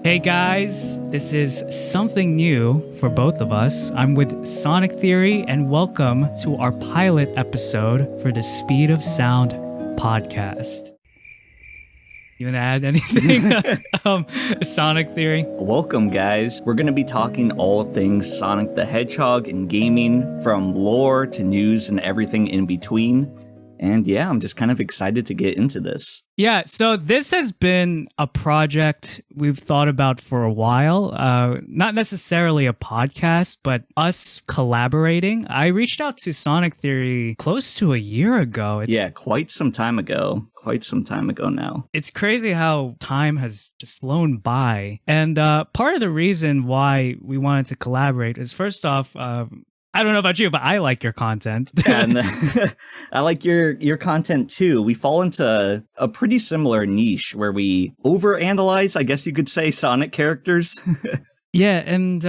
Hey guys, this is something new for both of us. I'm with Sonic Theory, and welcome to our pilot episode for the Speed of Sound podcast. You want to add anything? Sonic Theory? Welcome, guys. We're going to be talking all things Sonic the Hedgehog and gaming, from lore to news and everything in between. And yeah, I'm just kind of excited to get into this. Yeah, so this has been a project we've thought about for a while. Not necessarily a podcast, but us collaborating. I reached out to Sonic Theory close to a year ago. Yeah, quite some time ago. Quite some time ago now. It's crazy how time has just flown by. And part of the reason why we wanted to collaborate is, first off, I don't know about you, but I like your content. And I like your content too. We fall into a pretty similar niche where we overanalyze, I guess you could say, Sonic characters. Yeah, and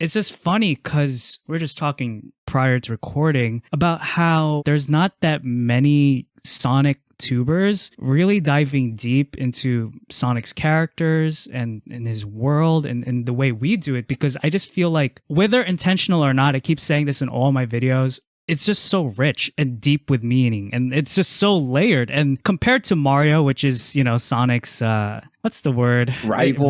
it's just funny because we're just talking prior to recording about how there's not that many Sonic tubers really diving deep into Sonic's characters and in his world and the way we do it, because I just feel like, whether intentional or not, I keep saying this in all my videos, it's just so rich and deep with meaning, and it's just so layered. And compared to Mario, which is, you know, Sonic's what's the word? Rival.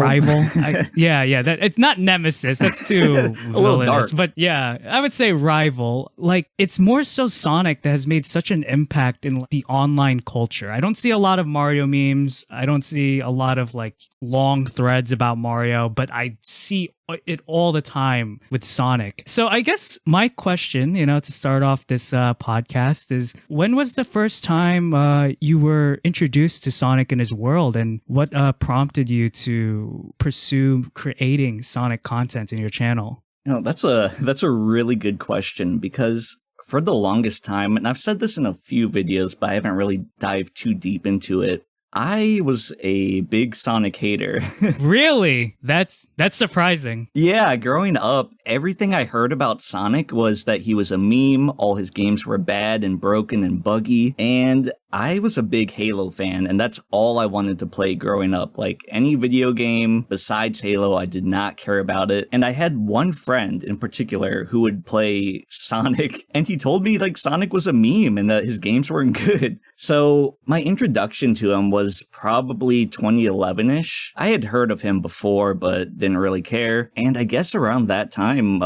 Yeah. That it's not nemesis. That's too a little dark. But yeah, I would say rival. Like, it's more so Sonic that has made such an impact in the online culture. I don't see a lot of Mario memes. I don't see a lot of like long threads about Mario, but I see it all the time with Sonic. So I guess my question, to start off this podcast is, when was the first time you were introduced to Sonic and his world, and what prompted you to pursue creating Sonic content in your channel? That's a really good question, because for the longest time, and I've said this in a few videos, but I haven't really dived too deep into it, I was a big Sonic hater. Really? That's surprising. Yeah, growing up, everything I heard about Sonic was that he was a meme, all his games were bad and broken and buggy, and I was a big Halo fan, and that's all I wanted to play growing up. Like, any video game besides Halo, I did not care about it. And I had one friend in particular who would play Sonic, and he told me, like, Sonic was a meme and that his games weren't good. So my introduction to him was probably 2011-ish. I had heard of him before, but didn't really care. And I guess around that time,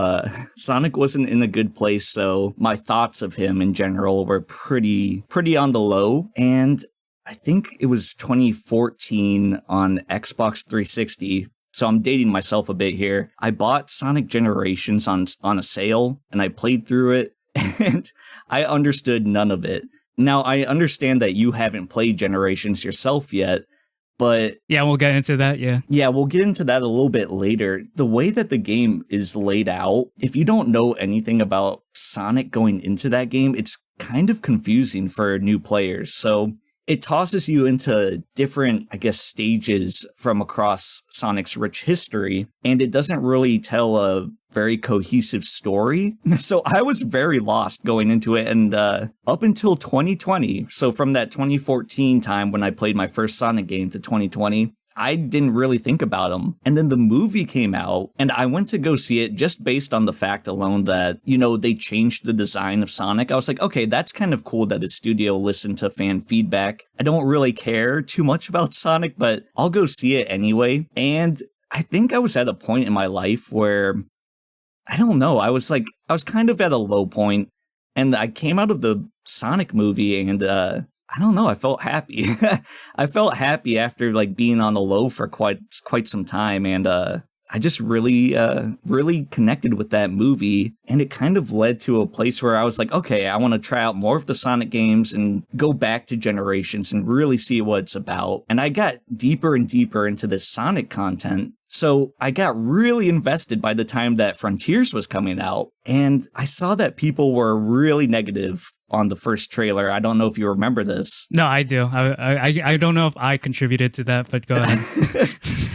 Sonic wasn't in a good place, so my thoughts of him in general were pretty on the low. And I think it was 2014 on Xbox 360. So I'm dating myself a bit here. I bought Sonic Generations on a sale, and I played through it, and I understood none of it. Now, I understand that you haven't played Generations yourself yet, but... Yeah, we'll get into that, yeah. Yeah, we'll get into that a little bit later. The way that the game is laid out, if you don't know anything about Sonic going into that game, it's kind of confusing for new players. So it tosses you into different, I guess, stages from across Sonic's rich history, and it doesn't really tell a very cohesive story. So I was very lost going into it, and up until 2020, so from that 2014 time when I played my first Sonic game to 2020, I didn't really think about them. And then the movie came out, and I went to go see it just based on the fact alone that, they changed the design of Sonic. I was like, okay, that's kind of cool that the studio listened to fan feedback. I don't really care too much about Sonic, but I'll go see it anyway. And I think I was at a point in my life where, I don't know, I was kind of at a low point, and I came out of the Sonic movie, and I don't know, I felt happy. I felt happy after being on the low for quite some time, and I just really connected with that movie, and it kind of led to a place where I was like, okay, I want to try out more of the Sonic games and go back to Generations and really see what it's about. And I got deeper and deeper into this Sonic content. So I got really invested by the time that Frontiers was coming out, and I saw that people were really negative on the first trailer. I don't know if you remember this. No, I do. I don't know if I contributed to that, but go ahead.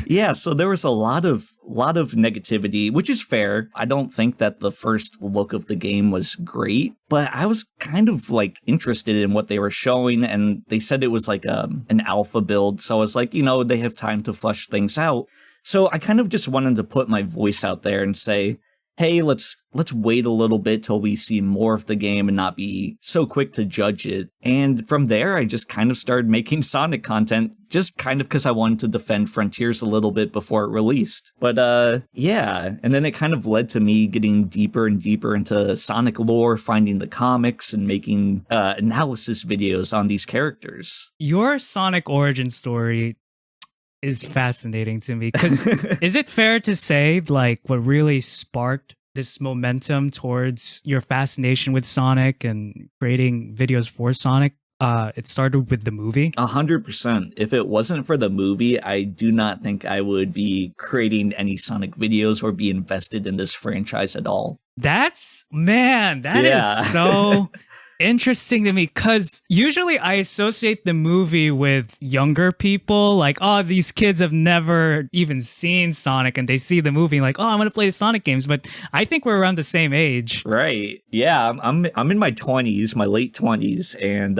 Yeah, so there was a lot of negativity, which is fair. I don't think that the first look of the game was great, but I was kind of interested in what they were showing, and they said it was an alpha build. So I was like, they have time to flesh things out. So I kind of just wanted to put my voice out there and say, hey, let's wait a little bit till we see more of the game and not be so quick to judge it. And from there, I just kind of started making Sonic content, just kind of because I wanted to defend Frontiers a little bit before it released. But yeah, and then it kind of led to me getting deeper and deeper into Sonic lore, finding the comics, and making analysis videos on these characters. Your Sonic origin story is fascinating to me, because is it fair to say like what really sparked this momentum towards your fascination with Sonic and creating videos for Sonic? It started with the movie? 100%. If it wasn't for the movie, I do not think I would be creating any Sonic videos or be invested in this franchise at all. That is so interesting to me, because usually I associate the movie with younger people, like, oh, these kids have never even seen Sonic, and they see the movie like, oh, I'm gonna play the Sonic games. But I think we're around the same age. Right. Yeah, I'm in my 20s, my late 20s, and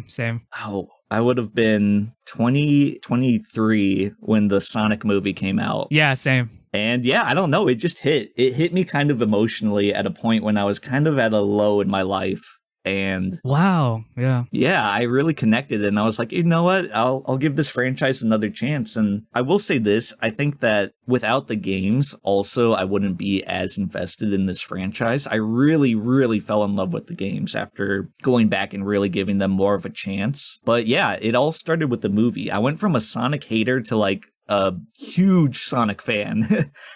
same. Oh, I would have been 23 when the Sonic movie came out. Yeah, same. And yeah, I don't know, it just hit. It hit me kind of emotionally at a point when I was kind of at a low in my life. And wow, yeah, I really connected, and I was like, you know what, I'll give this franchise another chance. And I will say this, I think that without the games, also, I wouldn't be as invested in this franchise. I really, really fell in love with the games after going back and really giving them more of a chance. But yeah, it all started with the movie. I went from a Sonic hater to like a huge Sonic fan.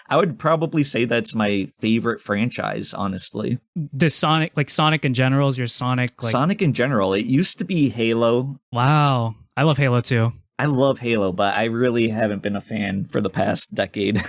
I would probably say that's my favorite franchise, honestly. The Sonic, like Sonic in general, is your Sonic? Like... Sonic in general. It used to be Halo. Wow. I love Halo too. I love Halo, but I really haven't been a fan for the past decade.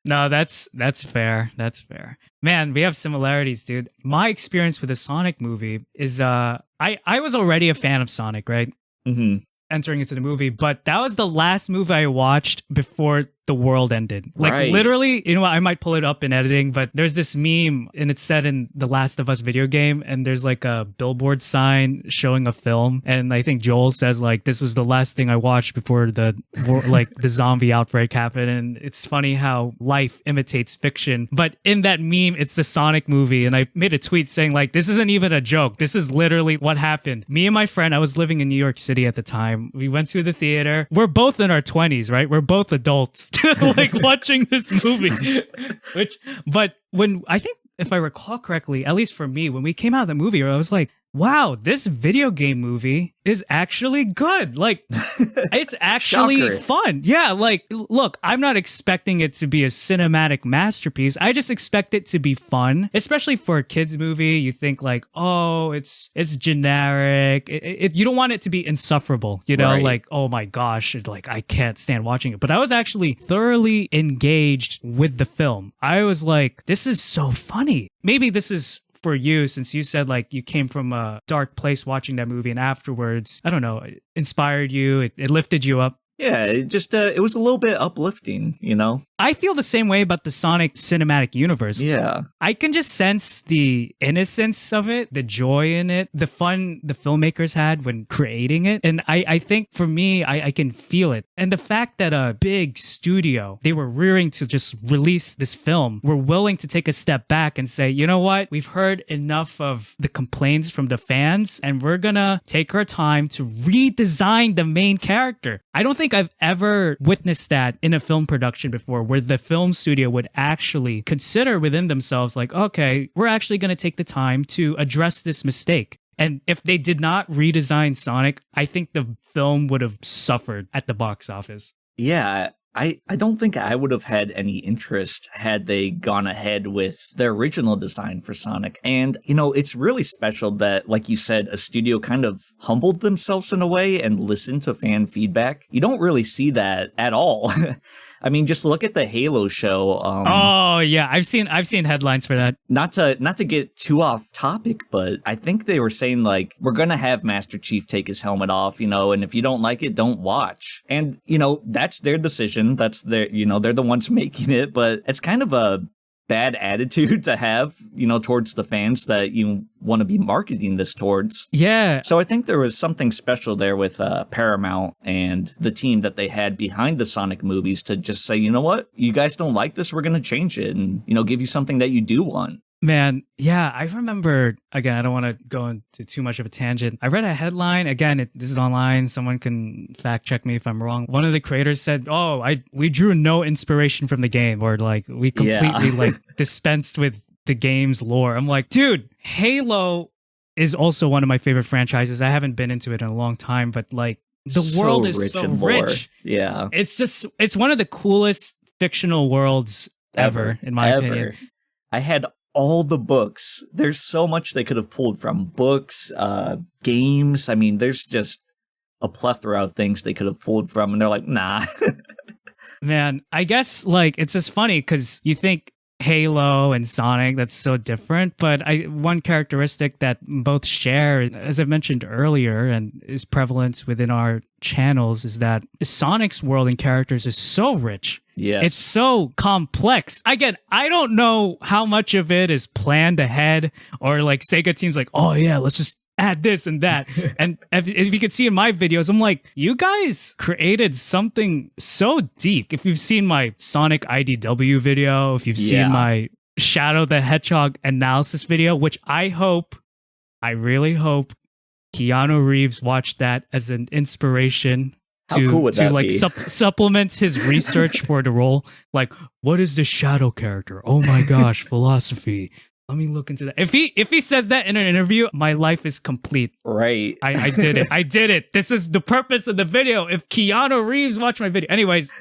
No, that's fair. That's fair. Man, we have similarities, dude. My experience with the Sonic movie is I was already a fan of Sonic, right? Mm-hmm. Entering into the movie, but that was the last movie I watched before the world ended. Like right. Literally, you know what, I might pull it up in editing, but there's this meme and it's set in the Last of Us video game, and there's like a billboard sign showing a film, and I think Joel says like, this was the last thing I watched before the zombie outbreak happened. And it's funny how life imitates fiction, but in that meme it's the Sonic movie, and I made a tweet saying like, this isn't even a joke, this is literally what happened. Me and my friend, I was living in New York City at the time, we went to the theater. We're both in our 20s, right? We're both adults. Like watching this movie, but when I think, if I recall correctly, at least for me, when we came out of the movie, I was like, wow, this video game movie is actually good. Like, it's actually fun. Yeah, like, look, I'm not expecting it to be a cinematic masterpiece. I just expect it to be fun, especially for a kids movie. You think like, oh, it's generic. You don't want it to be insufferable, you know, right. Like, oh my gosh, like I can't stand watching it. But I was actually thoroughly engaged with the film. I was like, this is so funny. Maybe this is for you, since you said like you came from a dark place watching that movie, and afterwards, I don't know, it inspired you, it lifted you up. Yeah, it just it was a little bit uplifting, you know? I feel the same way about the Sonic cinematic universe. Yeah. I can just sense the innocence of it, the joy in it, the fun the filmmakers had when creating it. And I think for me, I can feel it. And the fact that a big studio, they were rearing to just release this film, were willing to take a step back and say, you know what? We've heard enough of the complaints from the fans, and we're gonna take our time to redesign the main character. I don't think I've ever witnessed that in a film production before, where the film studio would actually consider within themselves like, okay, we're actually going to take the time to address this mistake. And if they did not redesign Sonic, I think the film would have suffered at the box office. Yeah, I don't think I would have had any interest had they gone ahead with the original design for Sonic. And, you know, it's really special that, like you said, a studio kind of humbled themselves in a way and listened to fan feedback. You don't really see that at all. I mean, just look at the Halo show. Oh yeah, I've seen headlines for that. Not to get too off topic, but I think they were saying like, we're gonna have Master Chief take his helmet off, you know, and if you don't like it, don't watch. And you know, that's their decision. That's their, you know, they're the ones making it. But it's kind of a bad attitude to have, towards the fans that you want to be marketing this towards. Yeah. So I think there was something special there with Paramount and the team that they had behind the Sonic movies to just say, you know what, you guys don't like this, we're going to change it and, give you something that you do want. Man, yeah, I remember, again, I don't want to go into too much of a tangent. I read a headline, again, this is online, someone can fact check me if I'm wrong. One of the creators said, we drew no inspiration from the game, or like, we completely like dispensed with the game's lore. I'm like, dude, Halo is also one of my favorite franchises. I haven't been into it in a long time, but like, the world is so rich. Yeah. It's one of the coolest fictional worlds ever in my opinion. I had all the books. There's so much they could have pulled from books, games. I mean, there's just a plethora of things they could have pulled from, and they're like, nah. Man, I guess like it's just funny because you think Halo and Sonic, that's so different, but one characteristic that both share, as I mentioned earlier, and is prevalent within our channels, is that Sonic's world and characters is so rich. Yes. It's so complex. Again, I don't know how much of it is planned ahead, or like Sega teams like, oh yeah, let's just add this and that. And if you could see in my videos, I'm like, you guys created something so deep. If you've seen my Sonic IDW video, if you've seen my Shadow the Hedgehog analysis video, which I really hope Keanu Reeves watched that as an inspiration to supplement his research for the role. Like, what is the Shadow character? Oh my gosh, philosophy. Let me look into that. If he says that in an interview, my life is complete. Right. I did it. I did it. This is the purpose of the video. If Keanu Reeves watched my video. Anyways,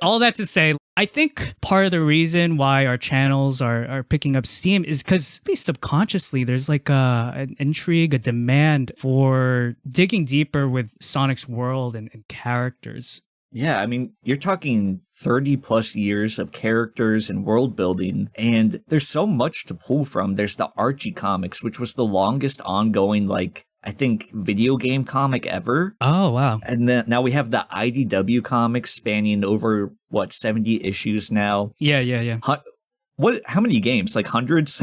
all that to say, I think part of the reason why our channels are picking up steam is because subconsciously there's like an intrigue, a demand for digging deeper with Sonic's world and characters. Yeah, I mean, you're talking 30 plus years of characters and world building, and there's so much to pull from. There's the Archie comics, which was the longest ongoing, like, I think, video game comic ever. Oh, wow. And then now we have the IDW comics spanning over, 70 issues now? Yeah. How many games? Like hundreds?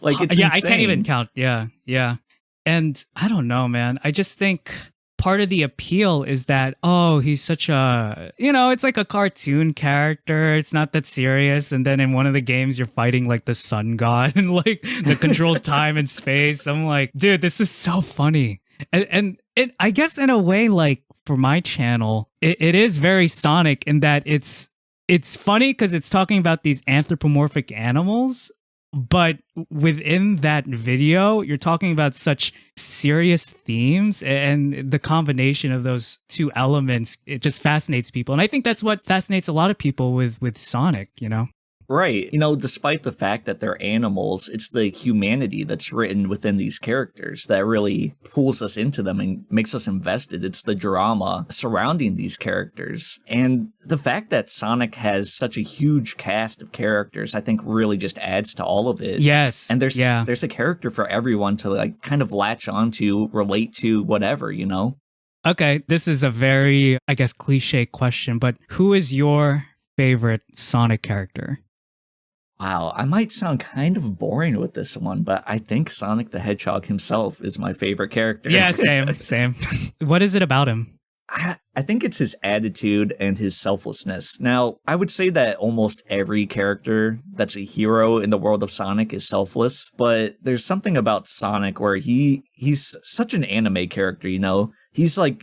Like, it's insane. I can't even count. Yeah. And I don't know, man. I just think part of the appeal is that, he's such a, it's like a cartoon character. It's not that serious. And then in one of the games, you're fighting like the sun god and like that controls time and space. I'm like, dude, this is so funny. And it, I guess in a way, like for my channel, it is very Sonic in that it's funny because it's talking about these anthropomorphic animals. But within that video, you're talking about such serious themes, and the combination of those two elements, it just fascinates people. And I think that's what fascinates a lot of people with Sonic, Right. Despite the fact that they're animals, it's the humanity that's written within these characters that really pulls us into them and makes us invested. It's the drama surrounding these characters. And the fact that Sonic has such a huge cast of characters, I think really just adds to all of it. Yes. And there's a character for everyone to like kind of latch onto, relate to, whatever, Okay, this is a very, I guess, cliche question, but who is your favorite Sonic character? Wow, I might sound kind of boring with this one, but I think Sonic the Hedgehog himself is my favorite character. Yeah, same. What is it about him? I think it's his attitude and his selflessness. Now, I would say that almost every character that's a hero in the world of Sonic is selfless, but there's something about Sonic where he's such an anime character, He's like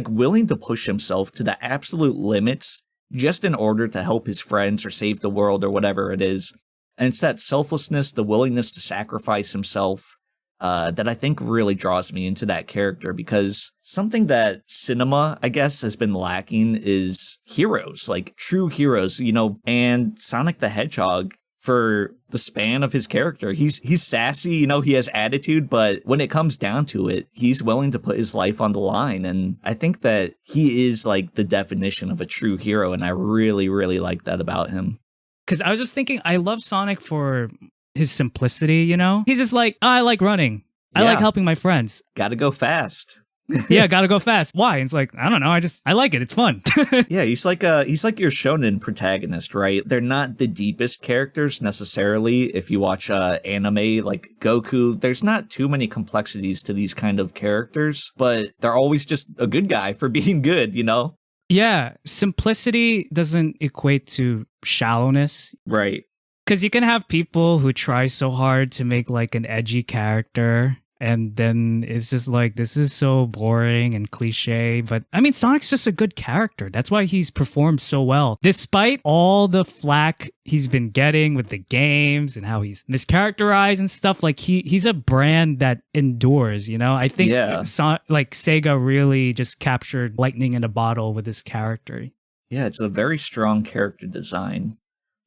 willing to push himself to the absolute limits just in order to help his friends or save the world or whatever it is. And it's that selflessness, the willingness to sacrifice himself, that I think really draws me into that character, because something that cinema, I guess, has been lacking is heroes, like true heroes, and Sonic the Hedgehog, for the span of his character, he's sassy, he has attitude, but when it comes down to it, he's willing to put his life on the line. And I think that he is like the definition of a true hero, and I really, really like that about him. Because I was just thinking, I love Sonic for his simplicity, He's just like, I like running. I like helping my friends. Gotta go fast. Yeah, gotta go fast. Why? It's like, I don't know. I like it. It's fun. Yeah, he's like your shonen protagonist, right? They're not the deepest characters necessarily. If you watch anime like Goku, there's not too many complexities to these kind of characters, but they're always just a good guy for being good, you know? Yeah, simplicity doesn't equate to shallowness. Right. Because you can have people who try so hard to make like an edgy character, and then it's just like, this is so boring and cliche. But I mean, Sonic's just a good character. That's why he's performed so well. Despite all the flack he's been getting with the games and how he's mischaracterized and stuff, like he's a brand that endures, you know? I think like Sega really just captured lightning in a bottle with this character. Yeah, it's a very strong character design.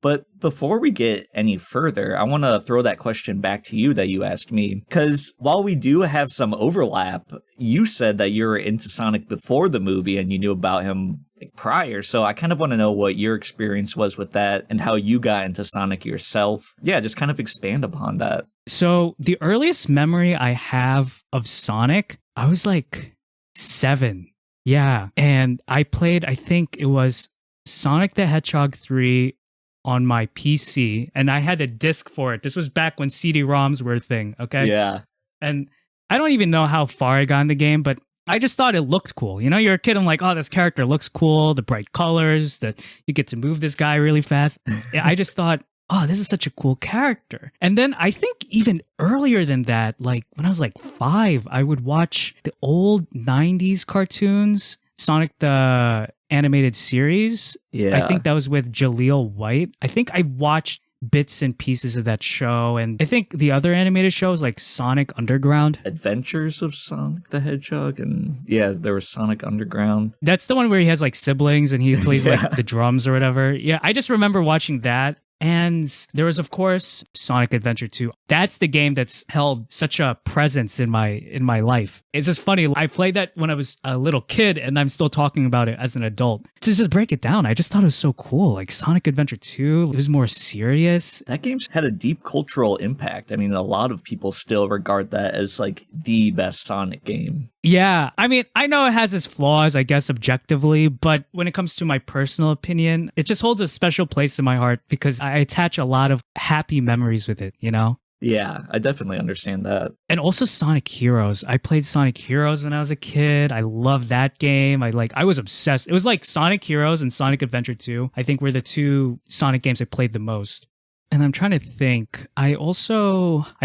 But before we get any further, I want to throw that question back to you that you asked me. Because while we do have some overlap, you said that you were into Sonic before the movie and you knew about him prior. So I kind of want to know what your experience was with that and how you got into Sonic yourself. Yeah, just kind of expand upon that. So the earliest memory I have of Sonic, I was like 7. Yeah. And I played, I think it was Sonic the Hedgehog 3 on my PC, and I had a disc for it. This was back when CD-ROMs were a thing, okay? Yeah. And I don't even know how far I got in the game, but I just thought it looked cool. You know, you're a kid, I'm like, oh, this character looks cool, the bright colors, that you get to move this guy really fast. I just thought, oh, this is such a cool character. And then I think even earlier than that, like when I was like 5, I would watch the old 90s cartoons, Sonic the animated series. Yeah. I think that was with Jaleel White. I think I watched bits and pieces of that show. And I think the other animated shows like Sonic Underground. Adventures of Sonic the Hedgehog. And yeah, there was Sonic Underground. That's the one where he has like siblings and he plays like the drums or whatever. Yeah, I just remember watching that. And there was, of course, Sonic Adventure 2. That's the game that's held such a presence in my life. It's just funny. I played that when I was a little kid, and I'm still talking about it as an adult. To just break it down, I just thought it was so cool. Like Sonic Adventure 2, it was more serious. That game's had a deep cultural impact. I mean, a lot of people still regard that as like the best Sonic game. Yeah, I mean, I know it has its flaws, I guess, objectively, but when it comes to my personal opinion, it just holds a special place in my heart because I attach a lot of happy memories with it, you know? Yeah, I definitely understand that. And also Sonic Heroes. I played Sonic Heroes when I was a kid. I loved that game. I was obsessed. It was like Sonic Heroes and Sonic Adventure 2, I think were the 2 Sonic games I played the most. And I'm trying to think. I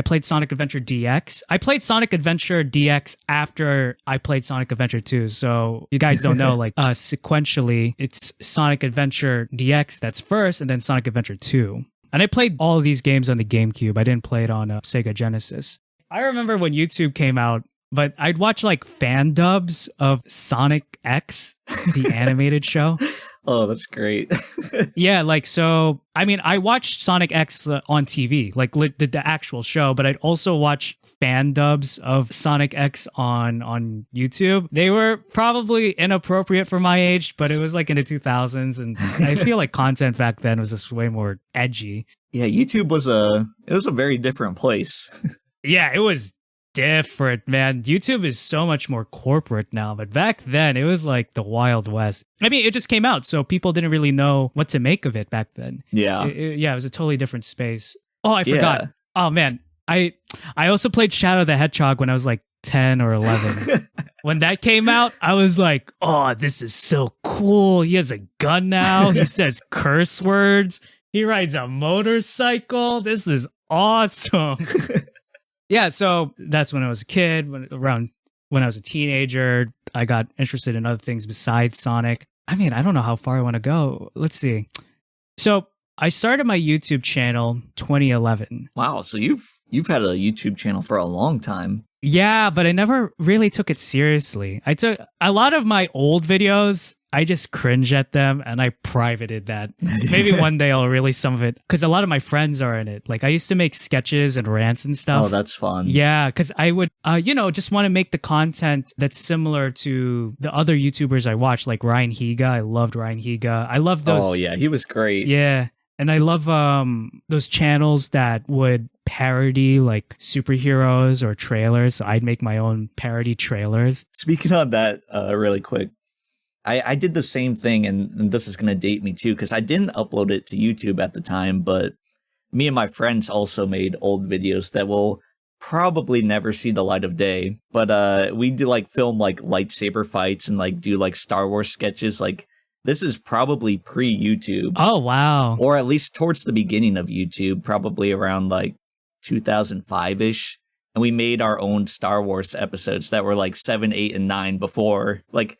played Sonic Adventure DX. I played Sonic Adventure DX after I played Sonic Adventure 2. So you guys don't know, like sequentially, it's Sonic Adventure DX that's first, and then Sonic Adventure 2. And I played all of these games on the GameCube. I didn't play it on Sega Genesis. I remember when YouTube came out, but I'd watch like fan dubs of Sonic X, the animated show. Oh, that's great. Yeah, like, so, I mean, I watched Sonic X on TV, like the actual show, but I'd also watch fan dubs of Sonic X on YouTube. They were probably inappropriate for my age, but it was like in the 2000s, and I feel like content back then was just way more edgy. Yeah, YouTube was a very different place. Yeah, it was different, man. YouTube is so much more corporate now, but back then it was like the Wild West. I mean, it just came out, so people didn't really know what to make of it back then. Yeah. It was a totally different space. Oh, I forgot. Oh, man. I also played Shadow the Hedgehog when I was like 10 or 11. When that came out, I was like, oh, this is so cool. He has a gun now. He says curse words. He rides a motorcycle. This is awesome. Yeah, so that's when I was a kid. When I was a teenager, I got interested in other things besides Sonic. I mean, I don't know how far I want to go. Let's see. So I started my YouTube channel 2011. Wow, so you've had a YouTube channel for a long time. Yeah, but I never really took it seriously. I took a lot of my old videos, I just cringe at them and I privated that. Maybe one day I'll release some of it because a lot of my friends are in it. Like I used to make sketches and rants and stuff. Oh, that's fun. Yeah, because I would, just want to make the content that's similar to the other YouTubers I watch, like Ryan Higa. I loved Ryan Higa. I loved those. Oh, yeah, he was great. Yeah. And I love those channels that would parody like superheroes or trailers. So I'd make my own parody trailers. Speaking on that, really quick, I did the same thing, and this is going to date me too, because I didn't upload it to YouTube at the time, but me and my friends also made old videos that will probably never see the light of day. But we do like film like lightsaber fights and like do like Star Wars sketches. Like this is probably pre-YouTube. Oh, wow. Or at least towards the beginning of YouTube, probably around like 2005-ish. And we made our own Star Wars episodes that were like 7, 8, and 9 before, like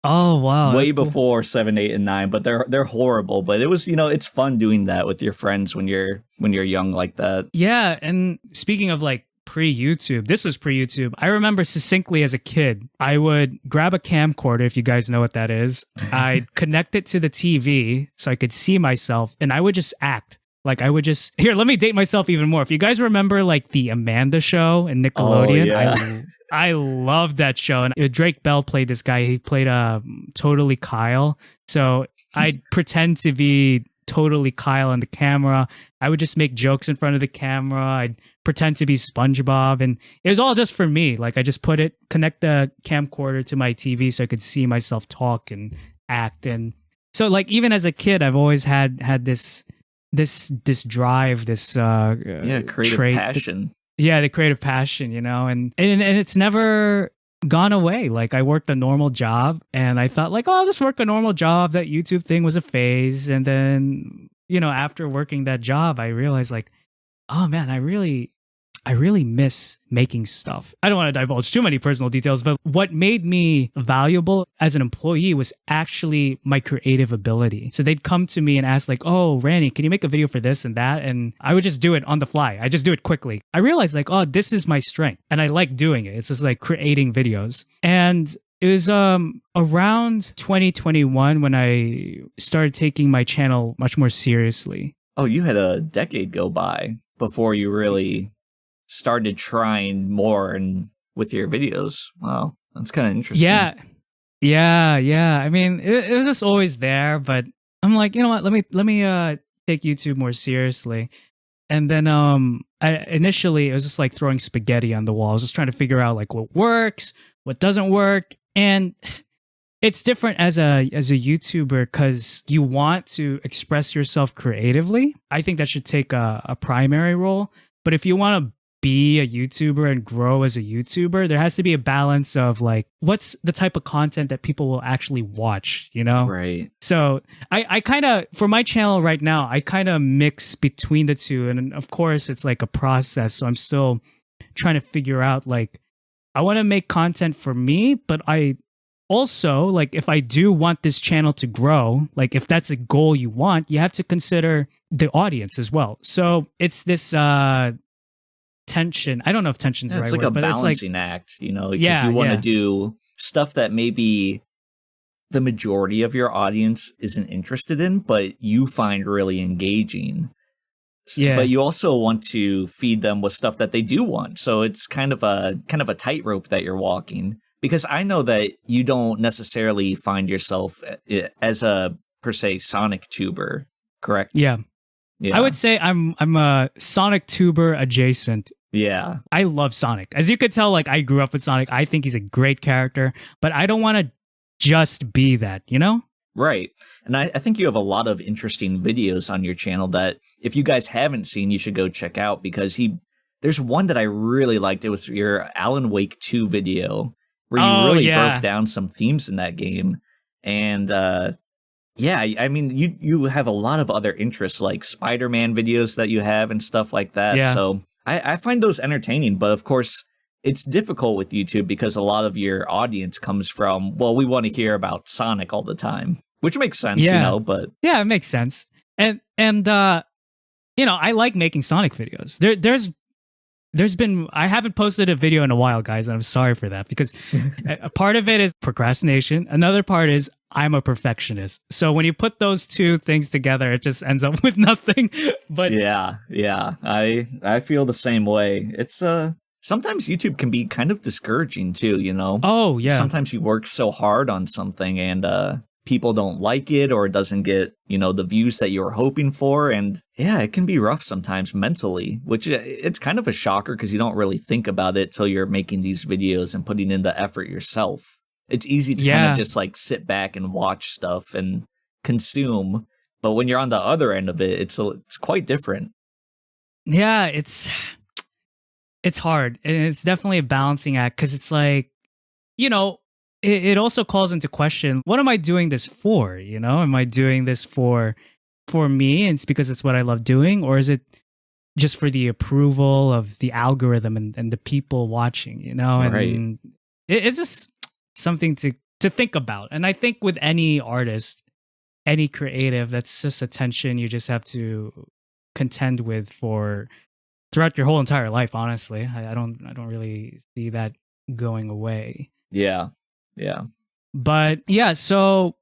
oh wow, way before 7, 8, and 9. But they're horrible. But it was, it's fun doing that with your friends when you're young like that. Yeah, and speaking of like pre-YouTube, this was pre-YouTube. I remember succinctly as a kid, I would grab a camcorder, if you guys know what that is. I'd connect it to the TV so I could see myself, and I would just act. Like I would just let me date myself even more. If you guys remember like the Amanda show and Nickelodeon, I loved that show. And Drake Bell played this guy. He played Totally Kyle. So I'd pretend to be Totally Kyle on the camera. I would just make jokes in front of the camera. I'd pretend to be SpongeBob, and it was all just for me. Like I just connect the camcorder to my TV so I could see myself talk and act. And so like even as a kid, I've always had this drive, this creative passion. The creative passion, and it's never gone away. Like I worked a normal job and I thought like, oh, I'll just work a normal job. That YouTube thing was a phase. And then, after working that job, I realized like, oh man, I really miss making stuff. I don't want to divulge too many personal details, but what made me valuable as an employee was actually my creative ability. So they'd come to me and ask like, oh, Randy, can you make a video for this and that? And I would just do it on the fly. I just do it quickly. I realized like, oh, this is my strength. And I like doing it. It's just like creating videos. And it was around 2021 when I started taking my channel much more seriously. Oh, you had a decade go by before you really started trying more and with your videos. Wow, that's kind of interesting. Yeah. I mean, it was just always there, but I'm like, you know what? Let me take YouTube more seriously. And then initially it was just like throwing spaghetti on the wall. I was just trying to figure out like what works, what doesn't work, and it's different as a YouTuber because you want to express yourself creatively. I think that should take a primary role. But if you want to be a YouTuber and grow as a YouTuber, there has to be a balance of like, what's the type of content that people will actually watch, Right. So I kind of, for my channel right now, I kind of mix between the two. And of course, it's like a process. So I'm still trying to figure out like, I want to make content for me, but I also, like, if I do want this channel to grow, like if that's a goal you want, you have to consider the audience as well. So it's this tension. I don't know if tension's the right word, but it's like a balancing act, because you want to do stuff that maybe the majority of your audience isn't interested in, but you find really engaging. Yeah. But you also want to feed them with stuff that they do want. So it's kind of a tightrope that you're walking. Because I know that you don't necessarily find yourself as a per se Sonic tuber, correct? Yeah. I would say I'm a Sonic tuber adjacent. Yeah. I love Sonic. As you could tell, like I grew up with Sonic. I think he's a great character, but I don't want to just be that, Right. And I think you have a lot of interesting videos on your channel that if you guys haven't seen, you should go check out because there's one that I really liked. It was your Alan Wake 2 video where you really broke down some themes in that game. And I mean, you have a lot of other interests like Spider-Man videos that you have and stuff like that. Yeah. So I find those entertaining. But of course, it's difficult with YouTube because a lot of your audience comes from, well, we want to hear about Sonic all the time, which makes sense, but. Yeah, it makes sense. And I like making Sonic videos. There's been, I haven't posted a video in a while, guys, and I'm sorry for that because a part of it is procrastination. Another part is I'm a perfectionist. So when you put those two things together, it just ends up with nothing. But yeah, I feel the same way. It's sometimes YouTube can be kind of discouraging too, Oh yeah. Sometimes you work so hard on something and people don't like it or it doesn't get, the views that you were hoping for. And yeah, it can be rough sometimes mentally, which it's kind of a shocker because you don't really think about it till you're making these videos and putting in the effort yourself. It's easy to kind of just like sit back and watch stuff and consume. But when you're on the other end of it, it's quite different. Yeah, it's hard. And it's definitely a balancing act because it's like, it also calls into question, what am I doing this for? Am I doing this for me and it's because it's what I love doing, or is it just for the approval of the algorithm and the people watching, and Right. it's just something to think about. And I think with any artist, any creative, that's just a tension you just have to contend with for throughout your whole entire life. Honestly, I don't really see that going away. Yeah. But yeah, so,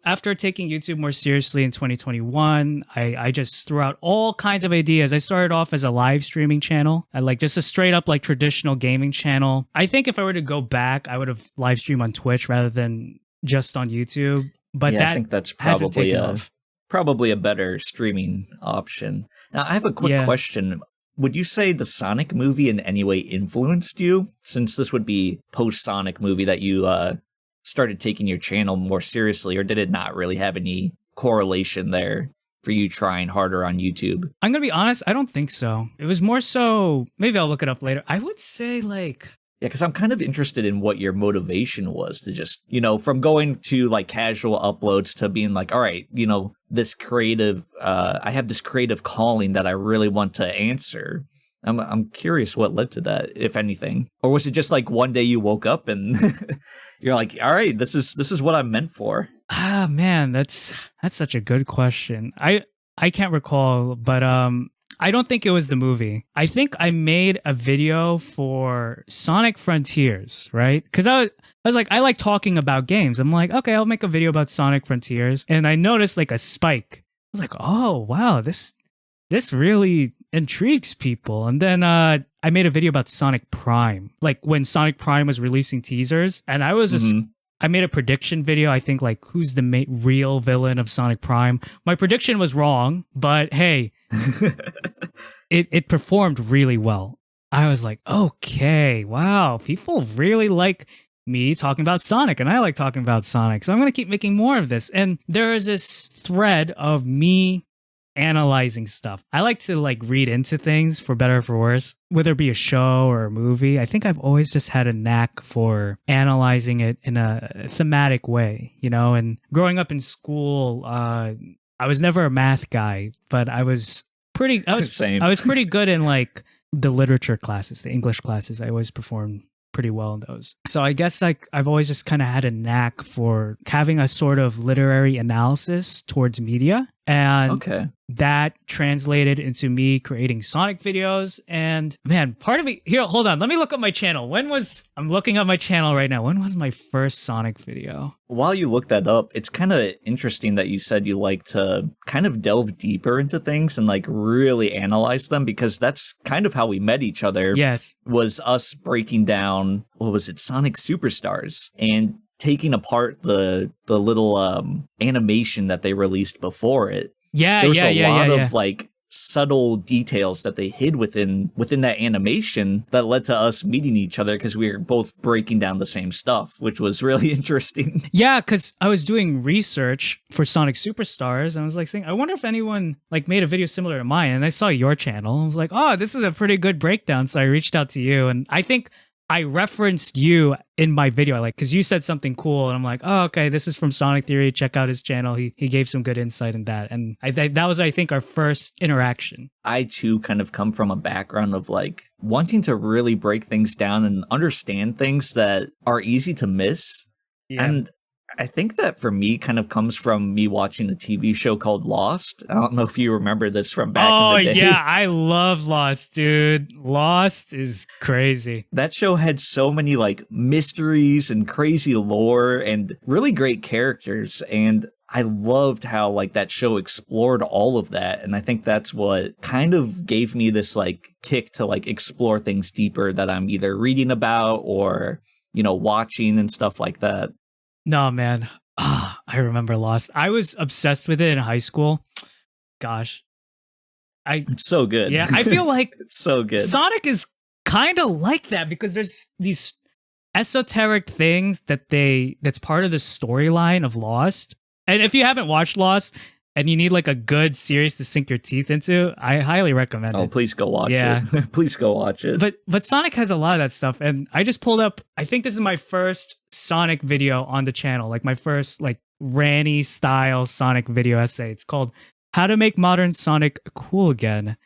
after taking YouTube more seriously in 2021, I just threw out all kinds of ideas. I started off as a live streaming channel, like just a straight up like traditional gaming channel. I think if I were to go back, I would have live streamed on Twitch rather than just on YouTube. But I think that's hasn't probably taken off. probably a better streaming option. Now, I have a quick question. Would you say the Sonic movie in any way influenced you? Since this would be post-Sonic movie that you started taking your channel more seriously, or did it not really have any correlation there for you trying harder on YouTube? I'm going to be honest, I don't think so. It was more so, maybe I'll look it up later. I would say like... Yeah, because I'm kind of interested in what your motivation was to just, from going to like casual uploads to being like, all right, this creative, I have this creative calling that I really want to answer. I'm curious what led to that, if anything. Or was it just like one day you woke up and you're like, all right, this is what I'm meant for? Ah, man, that's such a good question. I can't recall, but I don't think it was the movie. I think I made a video for Sonic Frontiers, right? Because I was like, I like talking about games. I'm like, okay, I'll make a video about Sonic Frontiers. And I noticed like a spike. I was like, oh, wow, this really intrigues people. And then I made a video about Sonic Prime, like when Sonic Prime was releasing teasers. And I was just... I made a prediction video, I think, like, who's the real villain of Sonic Prime? My prediction was wrong, but hey, it performed really well. I was like, okay, wow, people really like me talking about Sonic, and I like talking about Sonic, so I'm going to keep making more of this. And there is this thread of me analyzing stuff. I like to like read into things for better or for worse, whether it be a show or a movie. I think I've always just had a knack for analyzing it in a thematic way, and growing up in school, I was never a math guy, but I was pretty good in like the literature classes, the English classes. I always performed pretty well in those. So I guess like I've always just kind of had a knack for having a sort of literary analysis towards media. And that translated into me creating Sonic videos. And man, part of me here, hold on, let me look up my channel. I'm looking up my channel right now. When was my first Sonic video? While you look that up, it's kind of interesting that you said you like to kind of delve deeper into things and like really analyze them, because that's kind of how we met each other. Yes. Was us breaking down, what was it, Sonic Superstars, and taking apart the little animation that they released before it. Yeah, there was a lot of like subtle details that they hid within that animation that led to us meeting each other, because we were both breaking down the same stuff, which was really interesting. Yeah, because I was doing research for Sonic Superstars, and I was like saying, I wonder if anyone like made a video similar to mine, and I saw your channel. I was like, oh, this is a pretty good breakdown. So I reached out to you, and I think I referenced you in my video, like, because you said something cool, and I'm like, oh, okay, this is from Sonic Theory. Check out his channel. He gave some good insight in that, and that was, I think, our first interaction. I too kind of come from a background of like wanting to really break things down and understand things that are easy to miss, and I think that for me kind of comes from me watching a TV show called Lost. I don't know if you remember this from back in the day. Oh, yeah. I love Lost, dude. Lost is crazy. That show had so many like mysteries and crazy lore and really great characters. And I loved how like that show explored all of that. And I think that's what kind of gave me this like kick to like explore things deeper that I'm either reading about or, watching and stuff like that. No, man. I I remember Lost. I was obsessed with it in high school. Gosh. It's so good. Yeah, I feel like it's so good. Sonic is kind of like that because there's these esoteric things that's part of the storyline of Lost. And if you haven't watched Lost and you need like a good series to sink your teeth into, I highly recommend it. Oh, please go watch it. Please go watch it. But Sonic has a lot of that stuff, and I just pulled up, I think this is my first Sonic video on the channel, like my first like Ranny style Sonic video essay. It's called How to Make Modern Sonic Cool Again.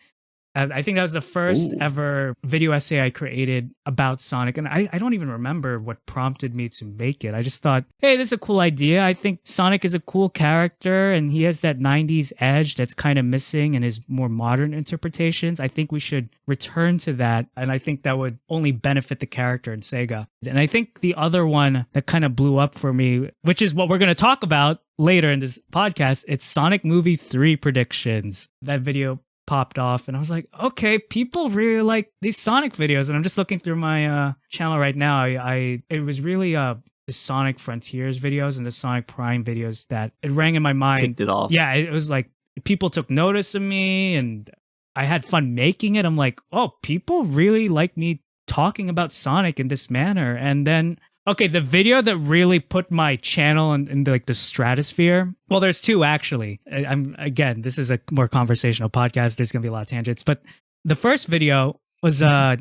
And I think that was the first ever video essay I created about Sonic. And I don't even remember what prompted me to make it. I just thought, hey, this is a cool idea. I think Sonic is a cool character and he has that 90s edge that's kind of missing in his more modern interpretations. I think we should return to that. And I think that would only benefit the character in Sega. And I think the other one that kind of blew up for me, which is what we're going to talk about later in this podcast, it's Sonic Movie 3 predictions. That video popped off and I was like, okay, people really like these Sonic videos. And I'm just looking through my channel right now. It was really the Sonic Frontiers videos and the Sonic Prime videos that it rang in my mind. Kicked it off. Yeah, it was like people took notice of me and I had fun making it. I'm like, oh, people really like me talking about Sonic in this manner. And then okay, the video that really put my channel in like the stratosphere. Well, there's two actually. Again, this is a more conversational podcast. There's gonna be a lot of tangents, but the first video was I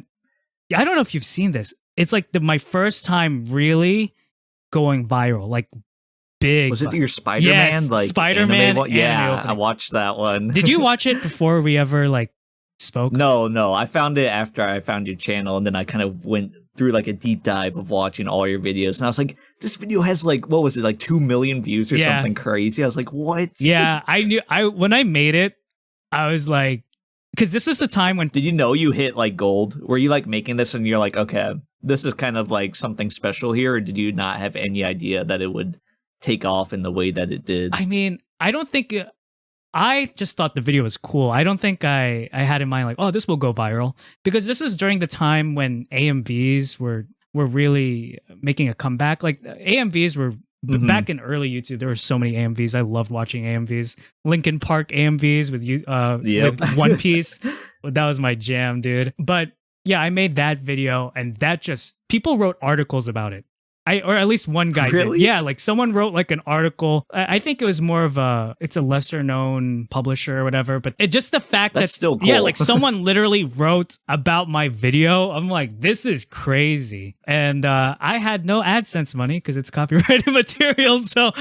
don't know if you've seen this. It's like my first time really going viral, like big. Was it your Spider-Man? Yes, like Spider-Man. Yeah, I watched that one. Did you watch it before we ever like spoke? No. I found it after I found your channel, and then I kind of went through like a deep dive of watching all your videos. And I was like, this video has like, what was it, like 2 million views or something crazy? I was like, what? Yeah, when I made it, I was like, because this was the time when... Did you know you hit like gold? Were you like making this and you're like, okay, this is kind of like something special here? Or did you not have any idea that it would take off in the way that it did? I mean, I don't think... I just thought the video was cool. I don't think I had in mind like, oh, this will go viral, because this was during the time when AMVs were really making a comeback. Like AMVs were back in early YouTube. There were so many AMVs. I loved watching AMVs. Linkin Park AMVs with One Piece. That was my jam, dude. But yeah, I made that video, and that just people wrote articles about it. Or at least one guy really? did. Yeah, like someone wrote like an article. I think it was more of it's a lesser known publisher or whatever, but it just the fact that's still cool. Yeah, like someone literally wrote about my video. I'm like, this is crazy. And I had no AdSense money because it's copyrighted material. So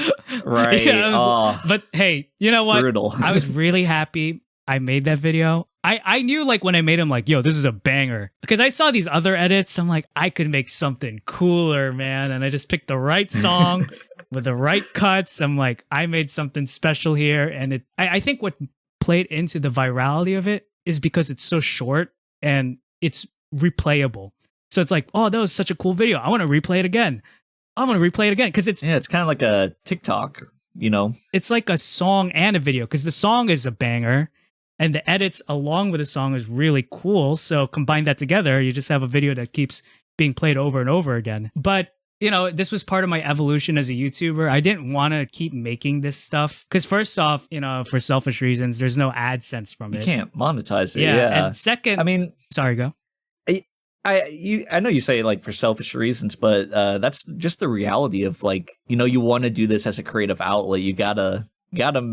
right. Yeah, but hey, you know what? Brutal. I was really happy I made that video. I knew like when I made them like, yo, this is a banger. Because I saw these other edits. I'm like, I could make something cooler, man. And I just picked the right song with the right cuts. I'm like, I made something special here. And I think what played into the virality of it is because it's so short and it's replayable. So it's like, oh, that was such a cool video. I want to replay it again. Because it's kind of like a TikTok, you know? It's like a song and a video because the song is a banger. And the edits along with the song is really cool. So combine that together, you just have a video that keeps being played over and over again. But, you know, this was part of my evolution as a YouTuber. I didn't want to keep making this stuff. Because first off, you know, for selfish reasons, there's no AdSense from it. You can't monetize it. Yeah. And second, I mean... Sorry, go. I know you say like for selfish reasons, but that's just the reality of like, you know, you want to do this as a creative outlet. You gotta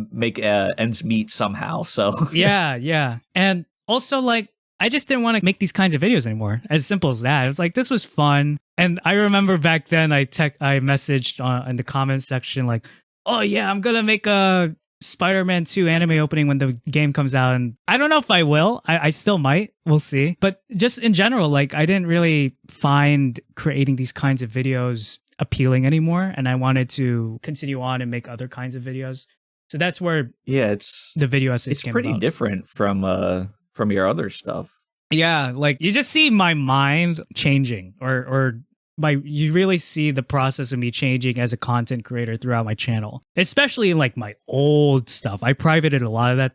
make ends meet somehow. So yeah. And also like, I just didn't want to make these kinds of videos anymore. As simple as that. It was like, this was fun. And I remember back then I messaged in the comments section like, oh yeah, I'm going to make a Spider-Man 2 anime opening when the game comes out. And I don't know if I will. I still might. We'll see. But just in general, like I didn't really find creating these kinds of videos appealing anymore. And I wanted to continue on and make other kinds of videos. So that's where it's the video essays came pretty about. Different from your other stuff. Yeah, like you just see my mind changing or you really see the process of me changing as a content creator throughout my channel, especially in like my old stuff. I privated a lot of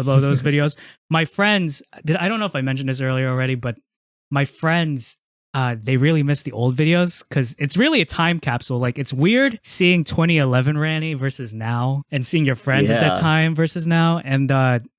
those videos. My friends, I don't know if I mentioned this earlier already, but my friends they really miss the old videos because it's really a time capsule. Like it's weird seeing 2011 Ranny versus now and seeing your friends at that time versus now. And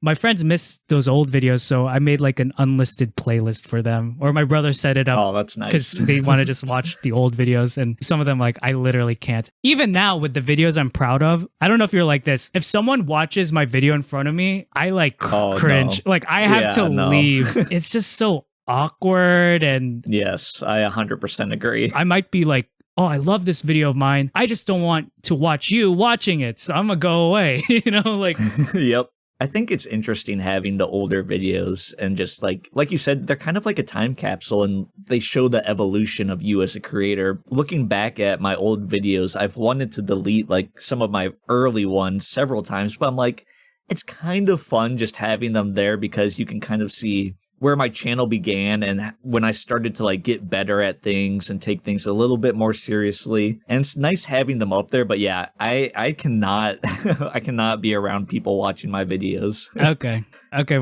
my friends miss those old videos, so I made like an unlisted playlist for them. Or my brother set it up. Oh, that's nice. Because they want to just watch the old videos, and some of them like I literally can't. Even now with the videos I'm proud of, I don't know if you're like this. If someone watches my video in front of me, I like cringe. No. Like I have to leave. It's just so awkward. And yes, I 100% agree. I might be like, oh, I love this video of mine. I just don't want to watch you watching it, so I'm gonna go away. Like Yep. I think it's interesting having the older videos and just like you said, they're kind of like a time capsule and they show the evolution of you as a creator. Looking back at my old videos, I've wanted to delete like some of my early ones several times, but I'm like, it's kind of fun just having them there because you can kind of see where my channel began and when I started to like get better at things and take things a little bit more seriously. And it's nice having them up there, but yeah, I cannot I cannot be around people watching my videos. Okay,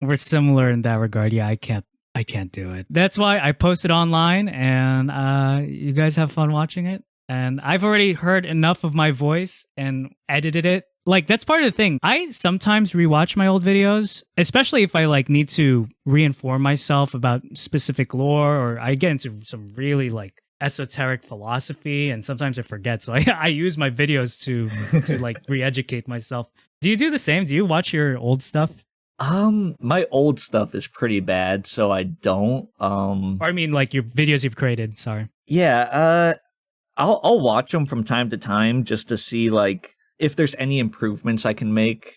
we're similar in that regard. Yeah, I can't do it. That's why I post it online and you guys have fun watching it. And I've already heard enough of my voice and edited it. Like, that's part of the thing. I sometimes rewatch my old videos, especially if I like need to reinform myself about specific lore, or I get into some really like esoteric philosophy, and sometimes I forget. So I use my videos to like re-educate myself. Do you do the same? Do you watch your old stuff? My old stuff is pretty bad, so I don't. Or I mean, like your videos you've created. Sorry. Yeah. I'll watch them from time to time just to see like if there's any improvements I can make.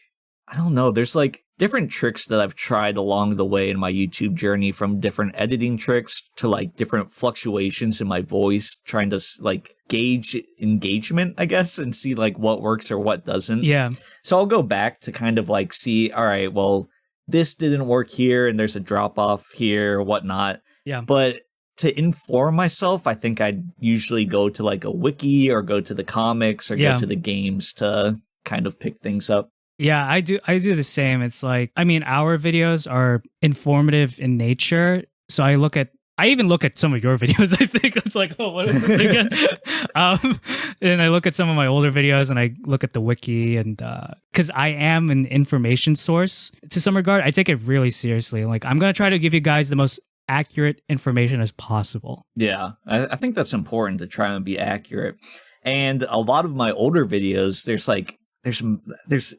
I don't know. There's like different tricks that I've tried along the way in my YouTube journey, from different editing tricks to like different fluctuations in my voice, trying to like gauge engagement, I guess, and see like what works or what doesn't. Yeah. So I'll go back to kind of like see, all right, well, this didn't work here and there's a drop off here or whatnot. Yeah. But to inform myself, I think I'd usually go to like a wiki or go to the comics or go to the games to kind of pick things up. Yeah, I do the same. It's like, I mean, our videos are informative in nature. So I even look at some of your videos. I think it's like, oh, what is this again? And I look at some of my older videos and I look at the wiki, and because I am an information source to some regard, I take it really seriously. Like, I'm going to try to give you guys the most accurate information as possible. Yeah, I think that's important to try and be accurate. And a lot of my older videos, there's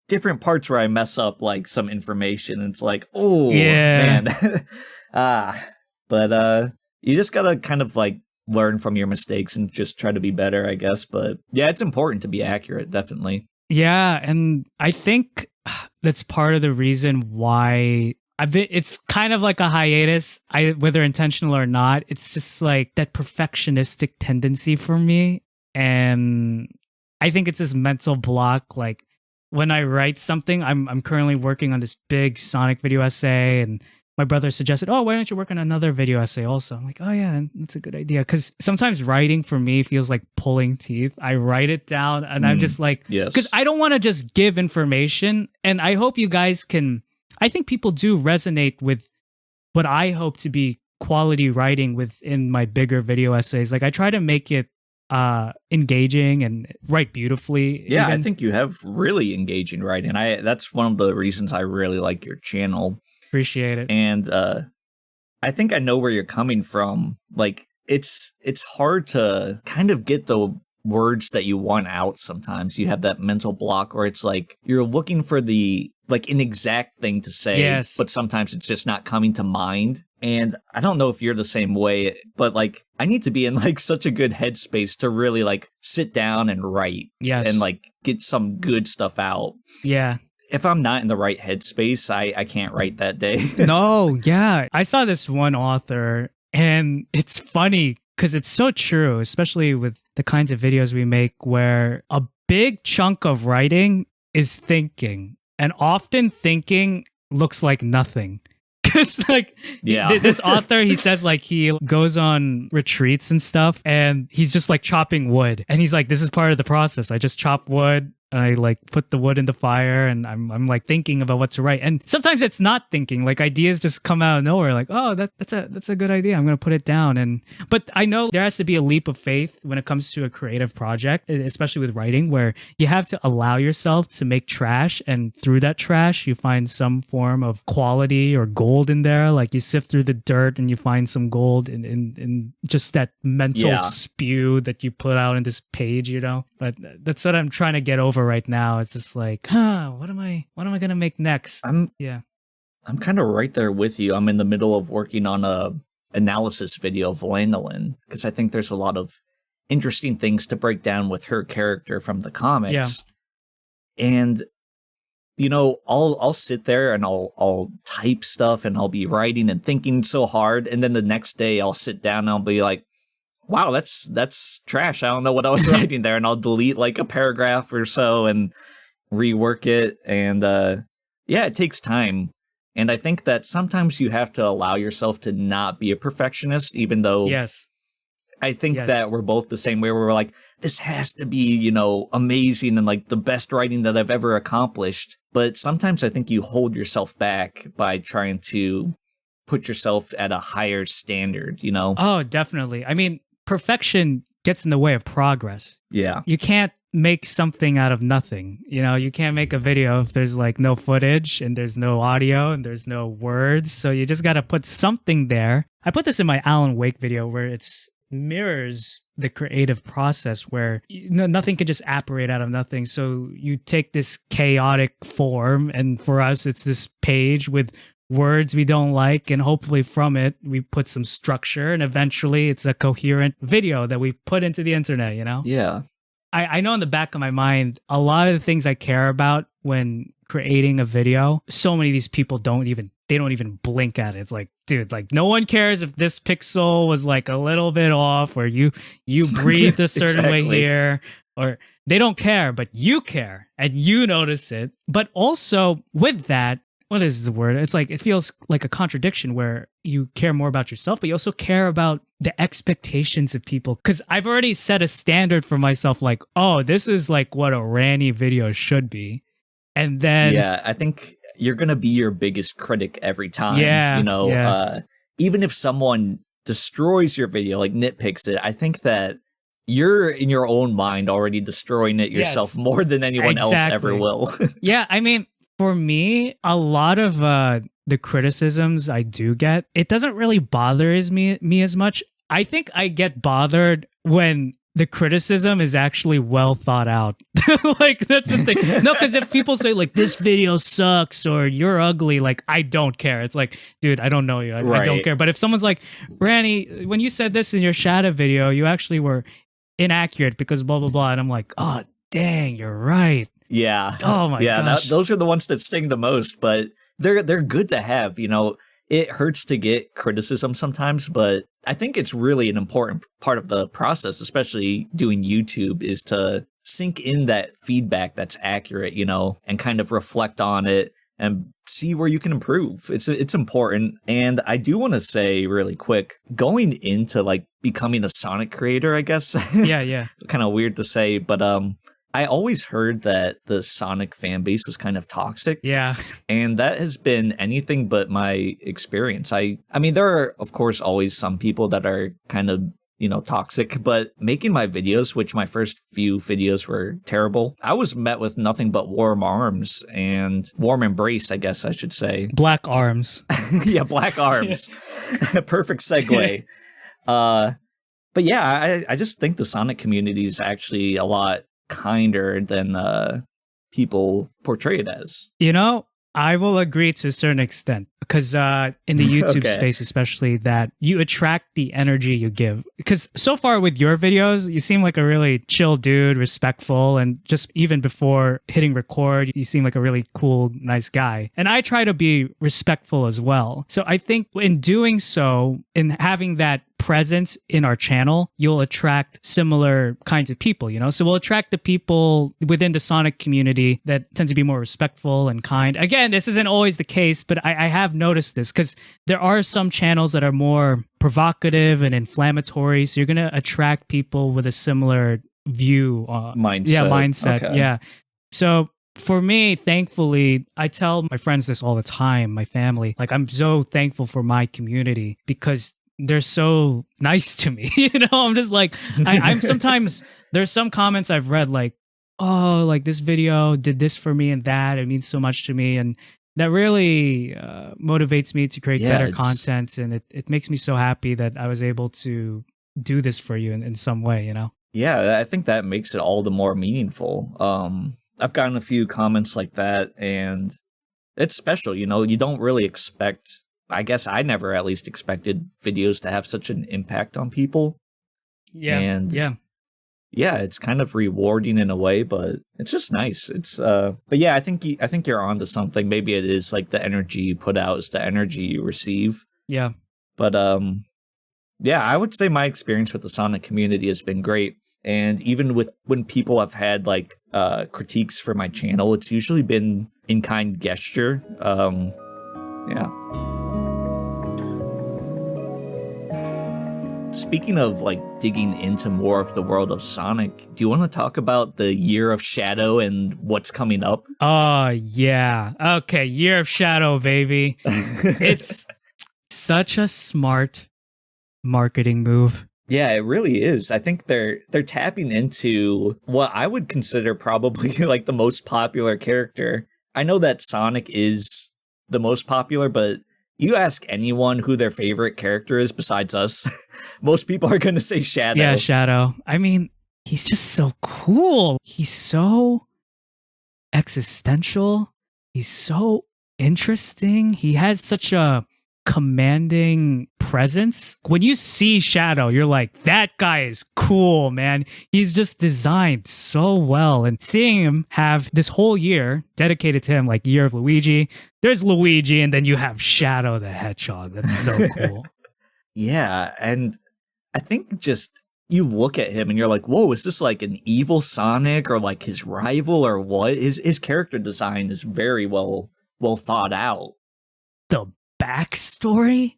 different parts where I mess up like some information. And it's like, oh man. But you just gotta kind of like learn from your mistakes and just try to be better, I guess. But yeah, it's important to be accurate, definitely. Yeah, and I think that's part of the reason why it's kind of like a hiatus, whether intentional or not. It's just like that perfectionistic tendency for me. And I think it's this mental block. Like when I write something, I'm currently working on this big Sonic video essay, and my brother suggested, oh, why don't you work on another video essay also? I'm like, oh yeah, that's a good idea. Because sometimes writing for me feels like pulling teeth. I write it down and I'm just like, because I don't want to just give information. And I hope you guys can, I think people do resonate with what I hope to be quality writing within my bigger video essays. Like I try to make it engaging and write beautifully. Yeah, I think you have really engaging writing. That's one of the reasons I really like your channel. Appreciate it. And I think I know where you're coming from. Like it's hard to kind of get the words that you want out sometimes. You have that mental block where it's like you're looking for the like an exact thing to say, but sometimes it's just not coming to mind. And I don't know if you're the same way, but like I need to be in like such a good headspace to really like sit down and write and like get some good stuff out. Yeah. If I'm not in the right headspace, I can't write that day. No, yeah. I saw this one author and it's funny because it's so true, especially with the kinds of videos we make where a big chunk of writing is thinking. And often thinking looks like nothing. Because like this author, he says like he goes on retreats and stuff and he's just like chopping wood. And he's like, this is part of the process. I just chop wood I like put the wood in the fire, and I'm like thinking about what to write. And sometimes it's not thinking, like ideas just come out of nowhere. Like, oh, that's a good idea. I'm gonna put it down. But I know there has to be a leap of faith when it comes to a creative project, especially with writing, where you have to allow yourself to make trash, and through that trash you find some form of quality or gold in there. Like you sift through the dirt and you find some gold in just that mental spew that you put out in this page, you know. But that's what I'm trying to get over right now. It's just like, what am I gonna make next? I'm kind of right there with you. I'm in the middle of working on a analysis video of Lanolin, because I think there's a lot of interesting things to break down with her character from the comics. And you know, I'll sit there and I'll type stuff, and I'll be writing and thinking so hard, and then the next day I'll sit down and I'll be like, wow, that's trash. I don't know what I was writing there. And I'll delete like a paragraph or so and rework it. And it takes time. And I think that sometimes you have to allow yourself to not be a perfectionist, even though I think that we're both the same way. We're like, this has to be, you know, amazing and like the best writing that I've ever accomplished. But sometimes I think you hold yourself back by trying to put yourself at a higher standard, you know? Oh, definitely. I mean, perfection gets in the way of progress. Yeah. You can't make something out of nothing. You know, you can't make a video if there's like no footage and there's no audio and there's no words. So you just got to put something there. I put this in my Alan Wake video where it's mirrors the creative process where nothing can just apparate out of nothing. So you take this chaotic form, and for us, it's this page with words we don't like, and hopefully from it we put some structure, and eventually it's a coherent video that we put into the internet, you know? Yeah. I know in the back of my mind, a lot of the things I care about when creating a video, so many of these people don't even blink at it. It's like, dude, like no one cares if this pixel was like a little bit off, or you breathed a certain way here, or they don't care, but you care and you notice it. But also with that, what is the word? It's like, it feels like a contradiction where you care more about yourself, but you also care about the expectations of people. Because I've already set a standard for myself, like, oh, this is like what a Ranny video should be. And then... Yeah, I think you're going to be your biggest critic every time. Yeah. You know, even if someone destroys your video, like nitpicks it, I think that you're in your own mind already destroying it yourself more than anyone else ever will. Yeah, I mean... For me, a lot of the criticisms I do get, it doesn't really bother me as much. I think I get bothered when the criticism is actually well thought out. Like, that's the thing. No, because if people say, like, this video sucks or you're ugly, like, I don't care. It's like, dude, I don't know you. I don't care. But if someone's like, Ranny, when you said this in your shadow video, you actually were inaccurate because blah, blah, blah. And I'm like, oh, dang, you're right. Yeah. Oh my gosh. Those are the ones that sting the most, but they're good to have. You know, it hurts to get criticism sometimes, but I think it's really an important part of the process, especially doing YouTube, is to sink in that feedback that's accurate, you know, and kind of reflect on it and see where you can improve. It's important. And I do want to say really quick, going into like becoming a Sonic creator, I guess. Yeah. Kind of weird to say, but I always heard that the Sonic fan base was kind of toxic. Yeah. And that has been anything but my experience. I mean, there are, of course, always some people that are kind of, you know, toxic, but making my videos, which my first few videos were terrible, I was met with nothing but warm arms and warm embrace, I guess I should say. Black arms. Yeah, black arms. Perfect segue. But yeah, I just think the Sonic community is actually a lot kinder than people portray it as. You know, I will agree to a certain extent because in the YouTube space, especially, that you attract the energy you give. Because so far with your videos, you seem like a really chill dude, respectful, and just even before hitting record, you seem like a really cool, nice guy. And I try to be respectful as well. So I think in doing so, in having that presence in our channel, you'll attract similar kinds of people, you know? So we'll attract the people within the Sonic community that tend to be more respectful and kind. Again, this isn't always the case, but I have noticed this because there are some channels that are more provocative and inflammatory. So you're going to attract people with a similar view. Mindset. Yeah, mindset. Okay. Yeah. So for me, thankfully, I tell my friends this all the time, my family. Like, I'm so thankful for my community because they're so nice to me. I'm just like, I'm sometimes, there's some comments I've read like, oh, like this video did this for me and that. It means so much to me. And that really motivates me to create better content. And it makes me so happy that I was able to do this for you in some way. Yeah, I think that makes it all the more meaningful. I've gotten a few comments like that, and it's special. You don't really expect, I guess I never at least expected videos to have such an impact on people. Yeah. And yeah, it's kind of rewarding in a way, but it's just nice. But yeah, I think you're onto something. Maybe it is like the energy you put out is the energy you receive. Yeah. But yeah, I would say my experience with the Sonic community has been great. And even when people have had like critiques for my channel, it's usually been in kind gesture. Yeah. Speaking of like digging into more of the world of Sonic, do you want to talk about the Year of Shadow and what's coming up? Oh, yeah. Okay, Year of Shadow, baby. It's such a smart marketing move. Yeah, it really is. I think they're tapping into what I would consider probably like the most popular character. I know that Sonic is the most popular, but you ask anyone who their favorite character is besides us, most people are going to say Shadow. Yeah, Shadow. I mean, he's just so cool. He's so existential. He's so interesting. He has such a commanding presence. When you see Shadow, you're like, that guy is cool, man. He's just designed so well. And seeing him have this whole year dedicated to him, like Year of Luigi, there's Luigi, and then you have Shadow the Hedgehog. That's so cool. Yeah, and I think just you look at him and you're like, whoa, is this like an evil Sonic or like his rival or what? His character design is very well thought out. The backstory?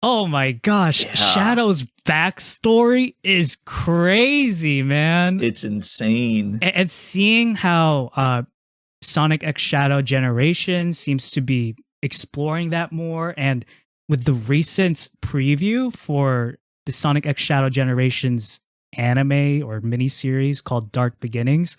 Oh my gosh. Yeah. Shadow's backstory is crazy, man. It's insane. And seeing how SonicxShadow Generations seems to be exploring that more, and with the recent preview for the SonicxShadow Generations anime or miniseries called Dark Beginnings,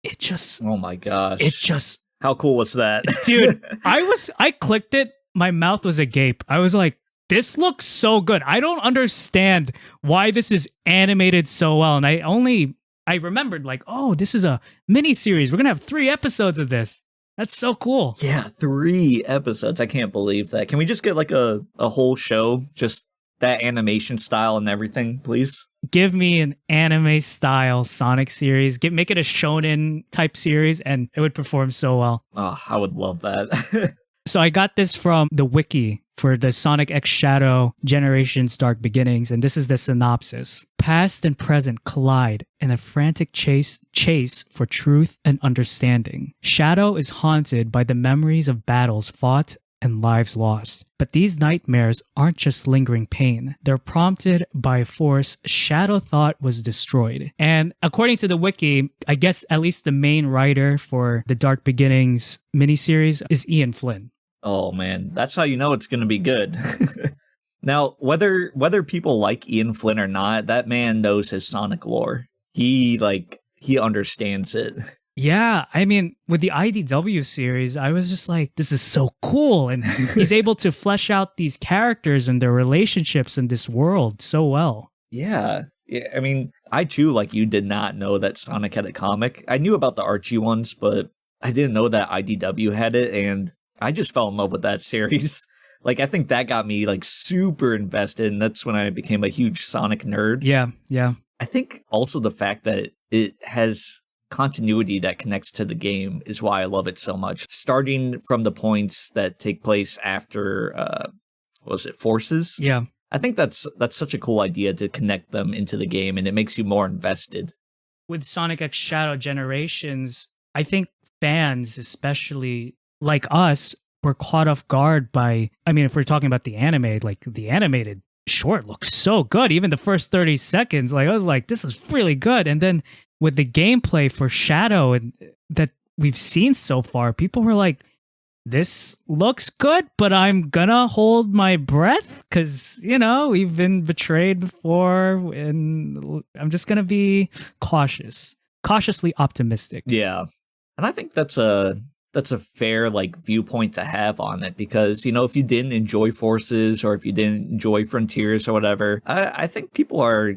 it just... Oh my gosh. It just... How cool was that? Dude, I clicked it, my mouth was agape. I was like, this looks so good. I don't understand why this is animated so well. And I remembered like, oh, this is a mini series. We're going to have 3 episodes of this. That's so cool. Yeah, 3 episodes. I can't believe that. Can we just get like a whole show? Just that animation style and everything, please? Give me an anime style Sonic series. Make it a shonen type series and it would perform so well. Oh, I would love that. So I got this from the wiki for the SonicxShadow Generations Dark Beginnings, and this is the synopsis. Past and present collide in a frantic chase for truth and understanding. Shadow is haunted by the memories of battles fought and lives lost. But these nightmares aren't just lingering pain. They're prompted by a force Shadow thought was destroyed. And according to the wiki, I guess at least the main writer for the Dark Beginnings miniseries is Ian Flynn. Oh man, that's how you know it's going to be good. Now, whether people like Ian Flynn or not, that man knows his Sonic lore. He understands it. Yeah, I mean, with the IDW series, I was just like, this is so cool. And he's able to flesh out these characters and their relationships in this world so well. Yeah. I mean, I too, like you, did not know that Sonic had a comic. I knew about the Archie ones, but I didn't know that IDW had it. And I just fell in love with that series. Like, I think that got me like super invested. And that's when I became a huge Sonic nerd. Yeah. I think also the fact that it has continuity that connects to the game is why I love it so much. Starting from the points that take place after, Forces? Yeah. I think that's such a cool idea to connect them into the game, and it makes you more invested. With SonicxShadow Generations, I think fans, especially like us, were caught off guard by, I mean, if we're talking about the anime, like the animated sure, it looks so good. Even the first 30 seconds, like I was like, this is really good. And then with the gameplay for Shadow and that we've seen so far, people were like, this looks good, but I'm gonna hold my breath because, we've been betrayed before, and I'm just gonna be cautiously optimistic. Yeah. And I think that's a fair viewpoint to have on it, because if you didn't enjoy Forces, or if you didn't enjoy Frontiers or whatever, I think people are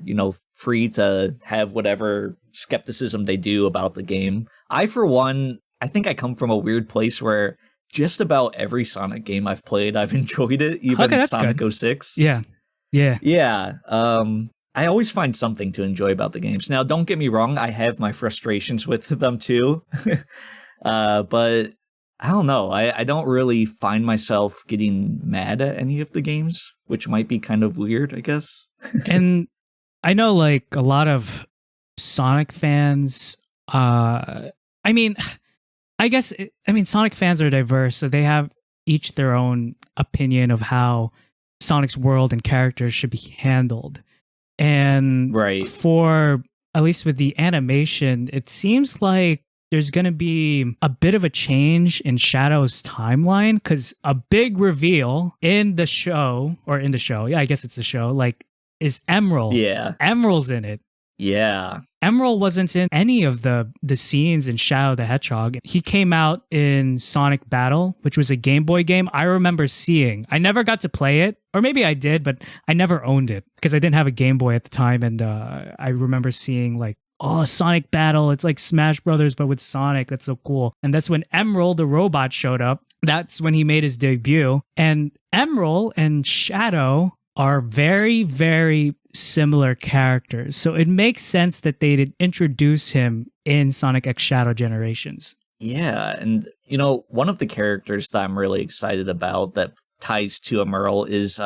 free to have whatever skepticism they do about the game. I, for one, I think I come from a weird place where just about every Sonic game I've played, I've enjoyed it, even Sonic 06. Yeah. I always find something to enjoy about the games. Now, don't get me wrong, I have my frustrations with them too. But I don't know. I don't really find myself getting mad at any of the games, which might be kind of weird, I guess. And I know a lot of Sonic fans, Sonic fans are diverse, so they have each their own opinion of how Sonic's world and characters should be handled. And for, at least with the animation, it seems like there's going to be a bit of a change in Shadow's timeline, because a big reveal in the show, yeah, I guess it's the show, is Emerald. Yeah. Emerald's in it. Yeah. Emerald wasn't in any of the scenes in Shadow the Hedgehog. He came out in Sonic Battle, which was a Game Boy game I remember seeing. I never got to play it, or maybe I did, but I never owned it because I didn't have a Game Boy at the time. And I remember seeing Sonic Battle, it's like Smash Brothers, but with Sonic. That's so cool. And that's when Emerald, the robot, showed up. That's when he made his debut. And Emerald and Shadow are very, very similar characters. So it makes sense that they did introduce him in SonicxShadow Generations. Yeah, and one of the characters that I'm really excited about that ties to Emerald is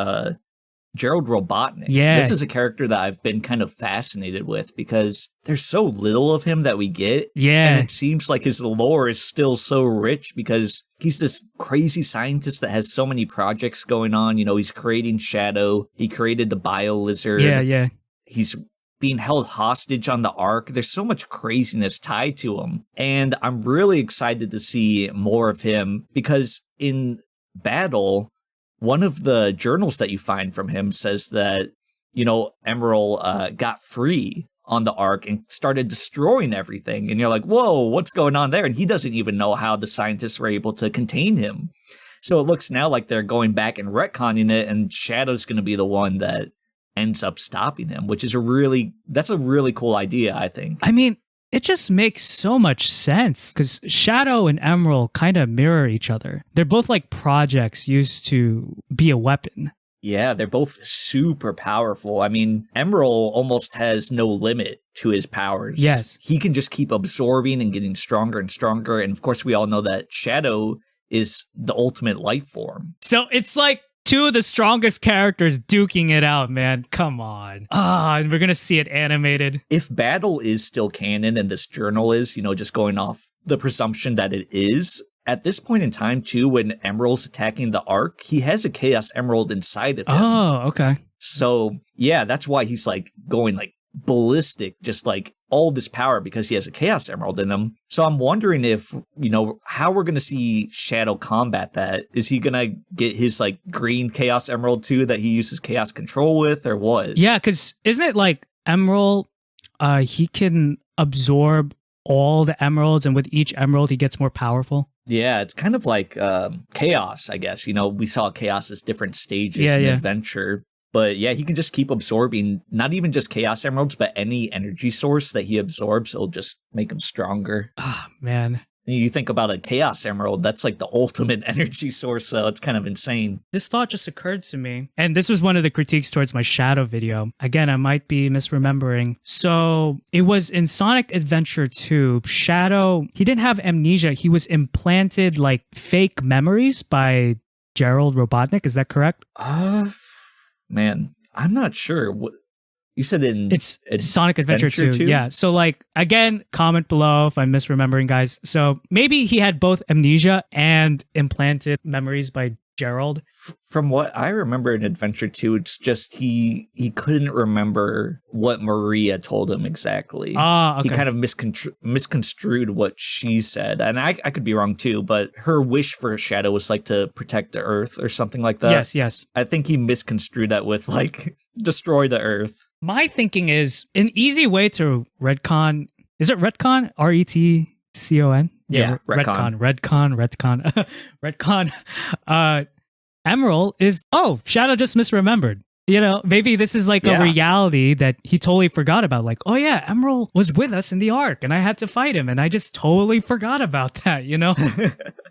Gerald Robotnik. Yeah. This is a character that I've been kind of fascinated with because there's so little of him that we get. Yeah. And it seems like his lore is still so rich because he's this crazy scientist that has so many projects going on. He's creating Shadow. He created the Bio Lizard. Yeah. He's being held hostage on the Ark. There's so much craziness tied to him. And I'm really excited to see more of him because in Battle, one of the journals that you find from him says that, Emerald got free on the Ark and started destroying everything. And you're like, whoa, what's going on there? And he doesn't even know how the scientists were able to contain him. So it looks now like they're going back and retconning it, and Shadow's going to be the one that ends up stopping him, which is that's a really cool idea, I think. I mean, it just makes so much sense because Shadow and Emerald kind of mirror each other. They're both like projects used to be a weapon. Yeah, they're both super powerful. I mean, Emerald almost has no limit to his powers. Yes. He can just keep absorbing and getting stronger and stronger. And of course, we all know that Shadow is the ultimate life form. So it's like two of the strongest characters duking it out, man. Come on. And we're going to see it animated. If Battle is still canon and this journal is, just going off the presumption that it is, at this point in time, too, when Emerald's attacking the Ark, he has a Chaos Emerald inside of him. Oh, okay. So, yeah, that's why he's going ballistic, just all this power because he has a Chaos Emerald in him. So I'm wondering if, how we're going to see Shadow combat that. Is he going to get his green Chaos Emerald too that he uses Chaos Control with, or what? Yeah, because isn't it Emerald, he can absorb all the emeralds, and with each emerald he gets more powerful? Yeah, it's kind of like Chaos, I guess. We saw Chaos's different stages in Adventure. But yeah, he can just keep absorbing not even just Chaos Emeralds, but any energy source that he absorbs, it'll just make him stronger. Oh, man. And you think about a Chaos Emerald, that's the ultimate energy source, so it's kind of insane. This thought just occurred to me, and this was one of the critiques towards my Shadow video. Again, I might be misremembering. So it was in Sonic Adventure 2, Shadow, he didn't have amnesia. He was implanted fake memories by Gerald Robotnik. Is that correct? Man, I'm not sure. What you said it's Sonic Adventure 2. Yeah. So again, comment below if I'm misremembering, guys. So maybe he had both amnesia and implanted memories by Gerald. From what I remember in Adventure 2, it's just he couldn't remember what Maria told him exactly. Ah, okay. He kind of misconstrued what she said. And I could be wrong too, but her wish for a shadow was like to protect the Earth or something like that. Yes. I think he misconstrued that with like destroy the Earth. My thinking is an easy way to retcon. Is it retcon? RETCON? Yeah, retcon. Retcon. Emerald is, Shadow just misremembered. You know, maybe this is like a reality that he totally forgot about. Like, oh yeah, Emerald was with us in the Ark and I had to fight him and I just totally forgot about that, you know?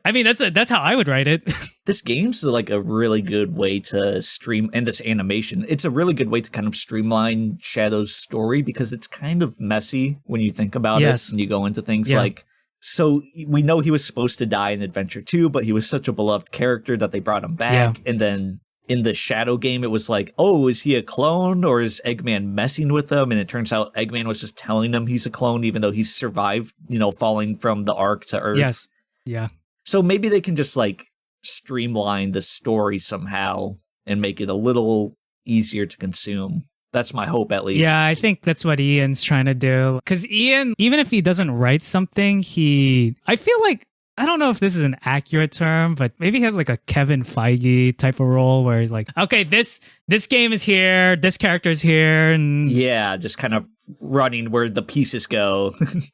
I mean, that's how I would write it. This game's like a really good way to and this animation, it's a really good way to kind of streamline Shadow's story because it's kind of messy when you think about it and you go into things like, so we know he was supposed to die in Adventure 2, but he was such a beloved character that they brought him back. And then in the Shadow game, it was like, oh, is he a clone or is Eggman messing with him? And it turns out Eggman was just telling him he's a clone, even though he's survived, you know, falling from the Ark to Earth. Yes. Yeah. So maybe they can just like streamline the story somehow and make it a little easier to consume. That's my hope, at least. Yeah, I think that's what Ian's trying to do. Because Ian, even if he doesn't write something, I feel like, I don't know if this is an accurate term, but maybe he has like a Kevin Feige type of role where he's like, okay, this game is here, this character is here. And yeah, just kind of running where the pieces go.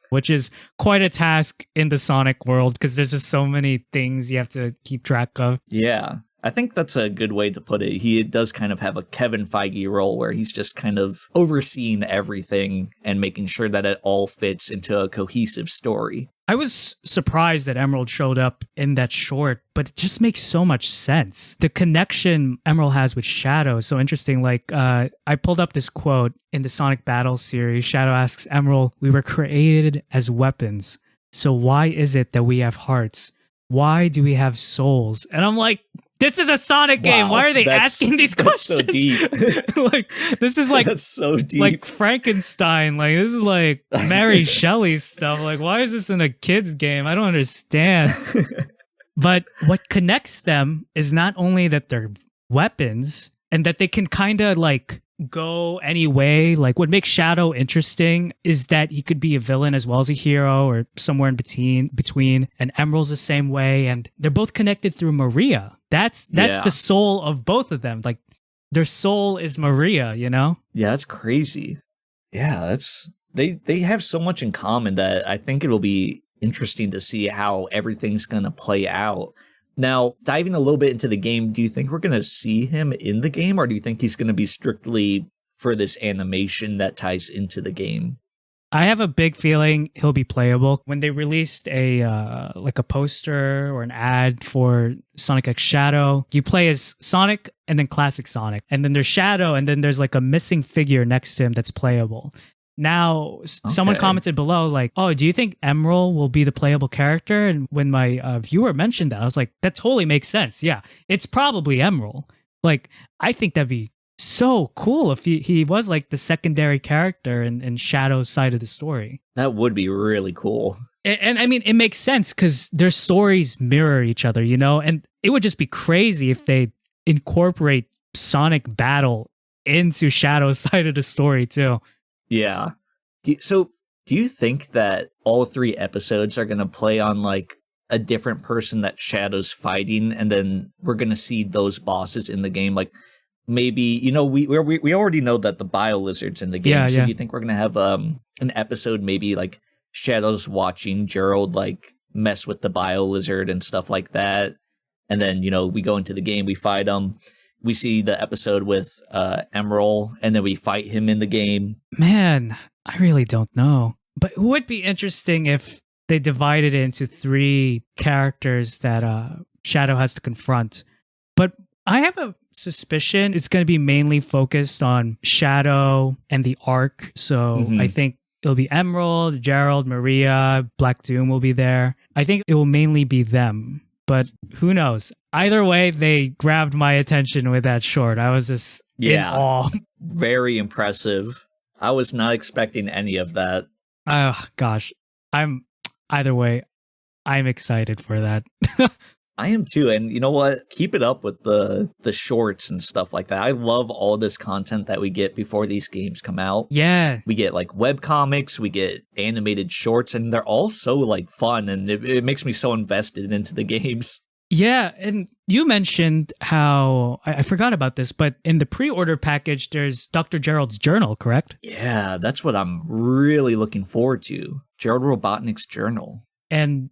Which is quite a task in the Sonic world because there's just so many things you have to keep track of. Yeah. I think that's a good way to put it. He does kind of have a Kevin Feige role where he's just kind of overseeing everything and making sure that it all fits into a cohesive story. I was surprised that Emerald showed up in that short, but it just makes so much sense. The connection Emerald has with Shadow is so interesting. Like, I pulled up this quote in the Sonic Battle series. Shadow asks Emerald, "We were created as weapons. So why is it that we have hearts? Why do we have souls?" And I'm like, this is a Sonic game. Why are they asking these questions? That's so deep. Like, this is like, that's so deep. Like Frankenstein. Like, this is like Mary Shelley stuff. Like, why is this in a kid's game? I don't understand. But what connects them is not only that they're weapons and that they can kind of like go any way. Like, what makes Shadow interesting is that he could be a villain as well as a hero or somewhere in between. And Emerald's the same way. And they're both connected through Maria. That's the soul of both of them. Like, their soul is Maria, you know? Yeah, that's crazy. Yeah, they have so much in common that I think it'll be interesting to see how everything's going to play out. Now, diving a little bit into the game, do you think we're going to see him in the game, or do you think he's going to be strictly for this animation that ties into the game? I have a big feeling he'll be playable. When they released a poster or an ad for SonicxShadow, you play as Sonic and then Classic Sonic, and then there's Shadow, and then there's like a missing figure next to him that's playable. Now, someone commented below, like, oh, do you think Emerald will be the playable character? And when my viewer mentioned that, I was like, that totally makes sense. Yeah, it's probably Emerald. Like, I think that'd be so cool if he was like the secondary character in Shadow's side of the story. That would be really cool. And I mean, it makes sense because their stories mirror each other, you know? And it would just be crazy if they incorporate Sonic Battle into Shadow's side of the story, too. Yeah. So do you think that all 3 episodes are going to play on like a different person that Shadow's fighting, and then we're going to see those bosses in the game? Like, maybe, you know, we already know that the Bio Lizard's in the game. Yeah, so do you think we're going to have an episode maybe like Shadow's watching Gerald like mess with the Bio Lizard and stuff like that? And then, you know, we go into the game, we fight him. We see the episode with Emerald, and then we fight him in the game. Man, I really don't know. But it would be interesting if they divided it into 3 characters that Shadow has to confront. But I have a suspicion it's going to be mainly focused on Shadow and the Ark. So I think it'll be Emerald, Gerald, Maria, Black Doom will be there. I think it will mainly be them. But who knows? Either way, they grabbed my attention with that short. I was just in awe. Very impressive. I was not expecting any of that. Oh, gosh. Either way, I'm excited for that. I am too, and you know what? Keep it up with the shorts and stuff like that. I love all this content that we get before these games come out. Yeah. We get like web comics, we get animated shorts, and they're all so like fun, and it makes me so invested into the games. Yeah, and you mentioned how I forgot about this, but in the pre-order package, there's Dr. Gerald's journal, correct? Yeah, that's what I'm really looking forward to. Gerald Robotnik's journal. And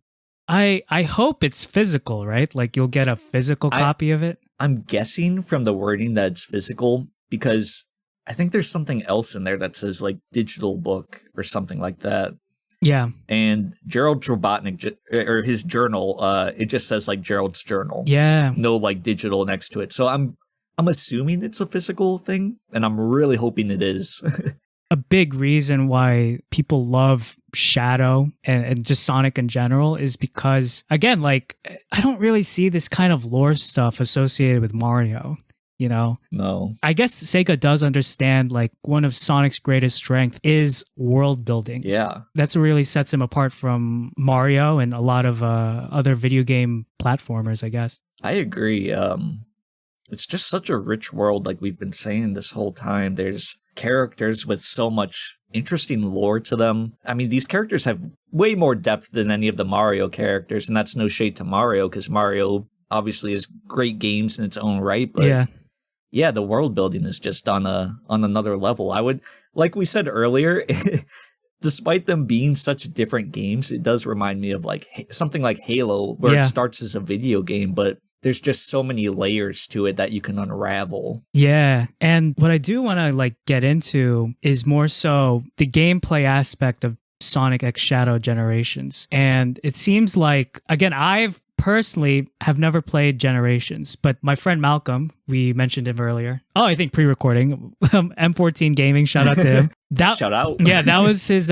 I hope it's physical, right? Like you'll get a physical copy of it. I'm guessing from the wording that it's physical because I think there's something else in there that says like digital book or something like that. Yeah. And Gerald Robotnik, or his journal, it just says like Gerald's journal. Yeah. No like digital next to it. So I'm assuming it's a physical thing, and I'm really hoping it is. A big reason why people love Shadow and just Sonic in general is because, again, like, I don't really see this kind of lore stuff associated with Mario, you know? No. I guess Sega does understand, like, one of Sonic's greatest strength is world building. Yeah. That's what really sets him apart from Mario and a lot of other video game platformers, I guess. I agree. It's just such a rich world, like we've been saying this whole time. There's characters with so much interesting lore to them. I mean, these characters have way more depth than any of the Mario characters, and that's no shade to Mario, because Mario obviously is great games in its own right, but yeah, the world building is just on another level. I would, like we said earlier, despite them being such different games, it does remind me of like something like Halo, where it starts as a video game, but there's just so many layers to it that you can unravel. Yeah. And what I do want to like get into is more so the gameplay aspect of SonicxShadow Generations. And it seems like, again, I've personally have never played Generations, but my friend Malcolm, we mentioned him earlier. Oh, I think pre-recording, M14 Gaming, shout out to him. Shout out. Yeah, that was his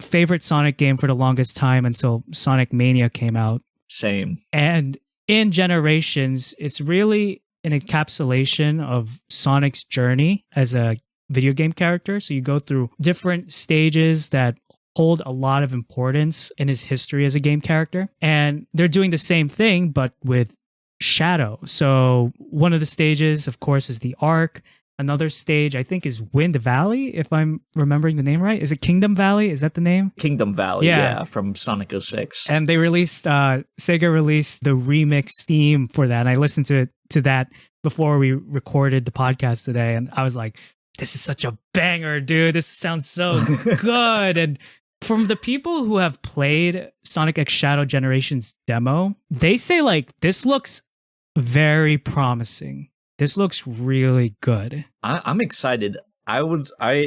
favorite Sonic game for the longest time until Sonic Mania came out. Same. And in Generations, it's really an encapsulation of Sonic's journey as a video game character. So you go through different stages that hold a lot of importance in his history as a game character. And they're doing the same thing, but with Shadow. So one of the stages, of course, is the Arc. Another stage, I think, is Wind Valley, if I'm remembering the name right. Is it Kingdom Valley? Is that the name? Kingdom Valley, yeah from Sonic 06. And they released, Sega released the remix theme for that. And I listened to that before we recorded the podcast today. And I was like, this is such a banger, dude. This sounds so good. And from the people who have played SonicxShadow Generations demo, they say like, this looks very promising. This looks really good. I'm excited. I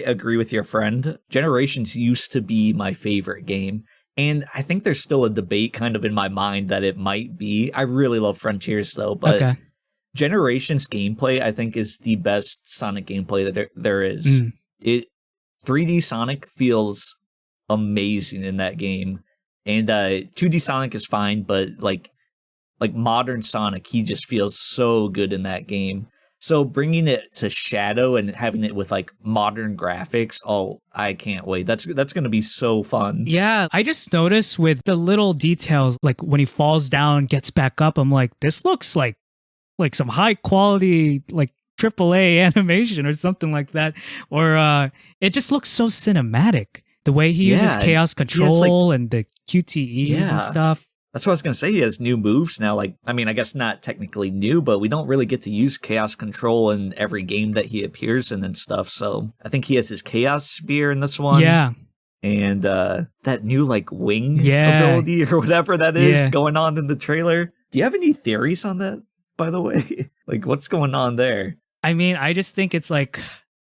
agree with your friend. Generations used to be my favorite game, and I think there's still a debate kind of in my mind that it might be. I really love Frontiers though, but Generations gameplay I think is the best Sonic gameplay that there is. 3D Sonic feels amazing in that game, and 2D Sonic is fine, but like modern Sonic, he just feels so good in that game. So bringing it to Shadow and having it with like modern graphics, oh, I can't wait. That's going to be so fun. Yeah, I just noticed with the little details, like when he falls down, gets back up, I'm like, this looks like some high quality, like AAA animation or something like that. Or it just looks so cinematic. The way he uses chaos control and the QTEs and stuff. That's what I was going to say. He has new moves now. Like, I mean, I guess not technically new, but we don't really get to use Chaos Control in every game that he appears in and stuff. So I think he has his Chaos Spear in this one. Yeah. And that new, like, wing ability or whatever that is going on in the trailer. Do you have any theories on that, by the way? Like, what's going on there? I mean, I just think it's like,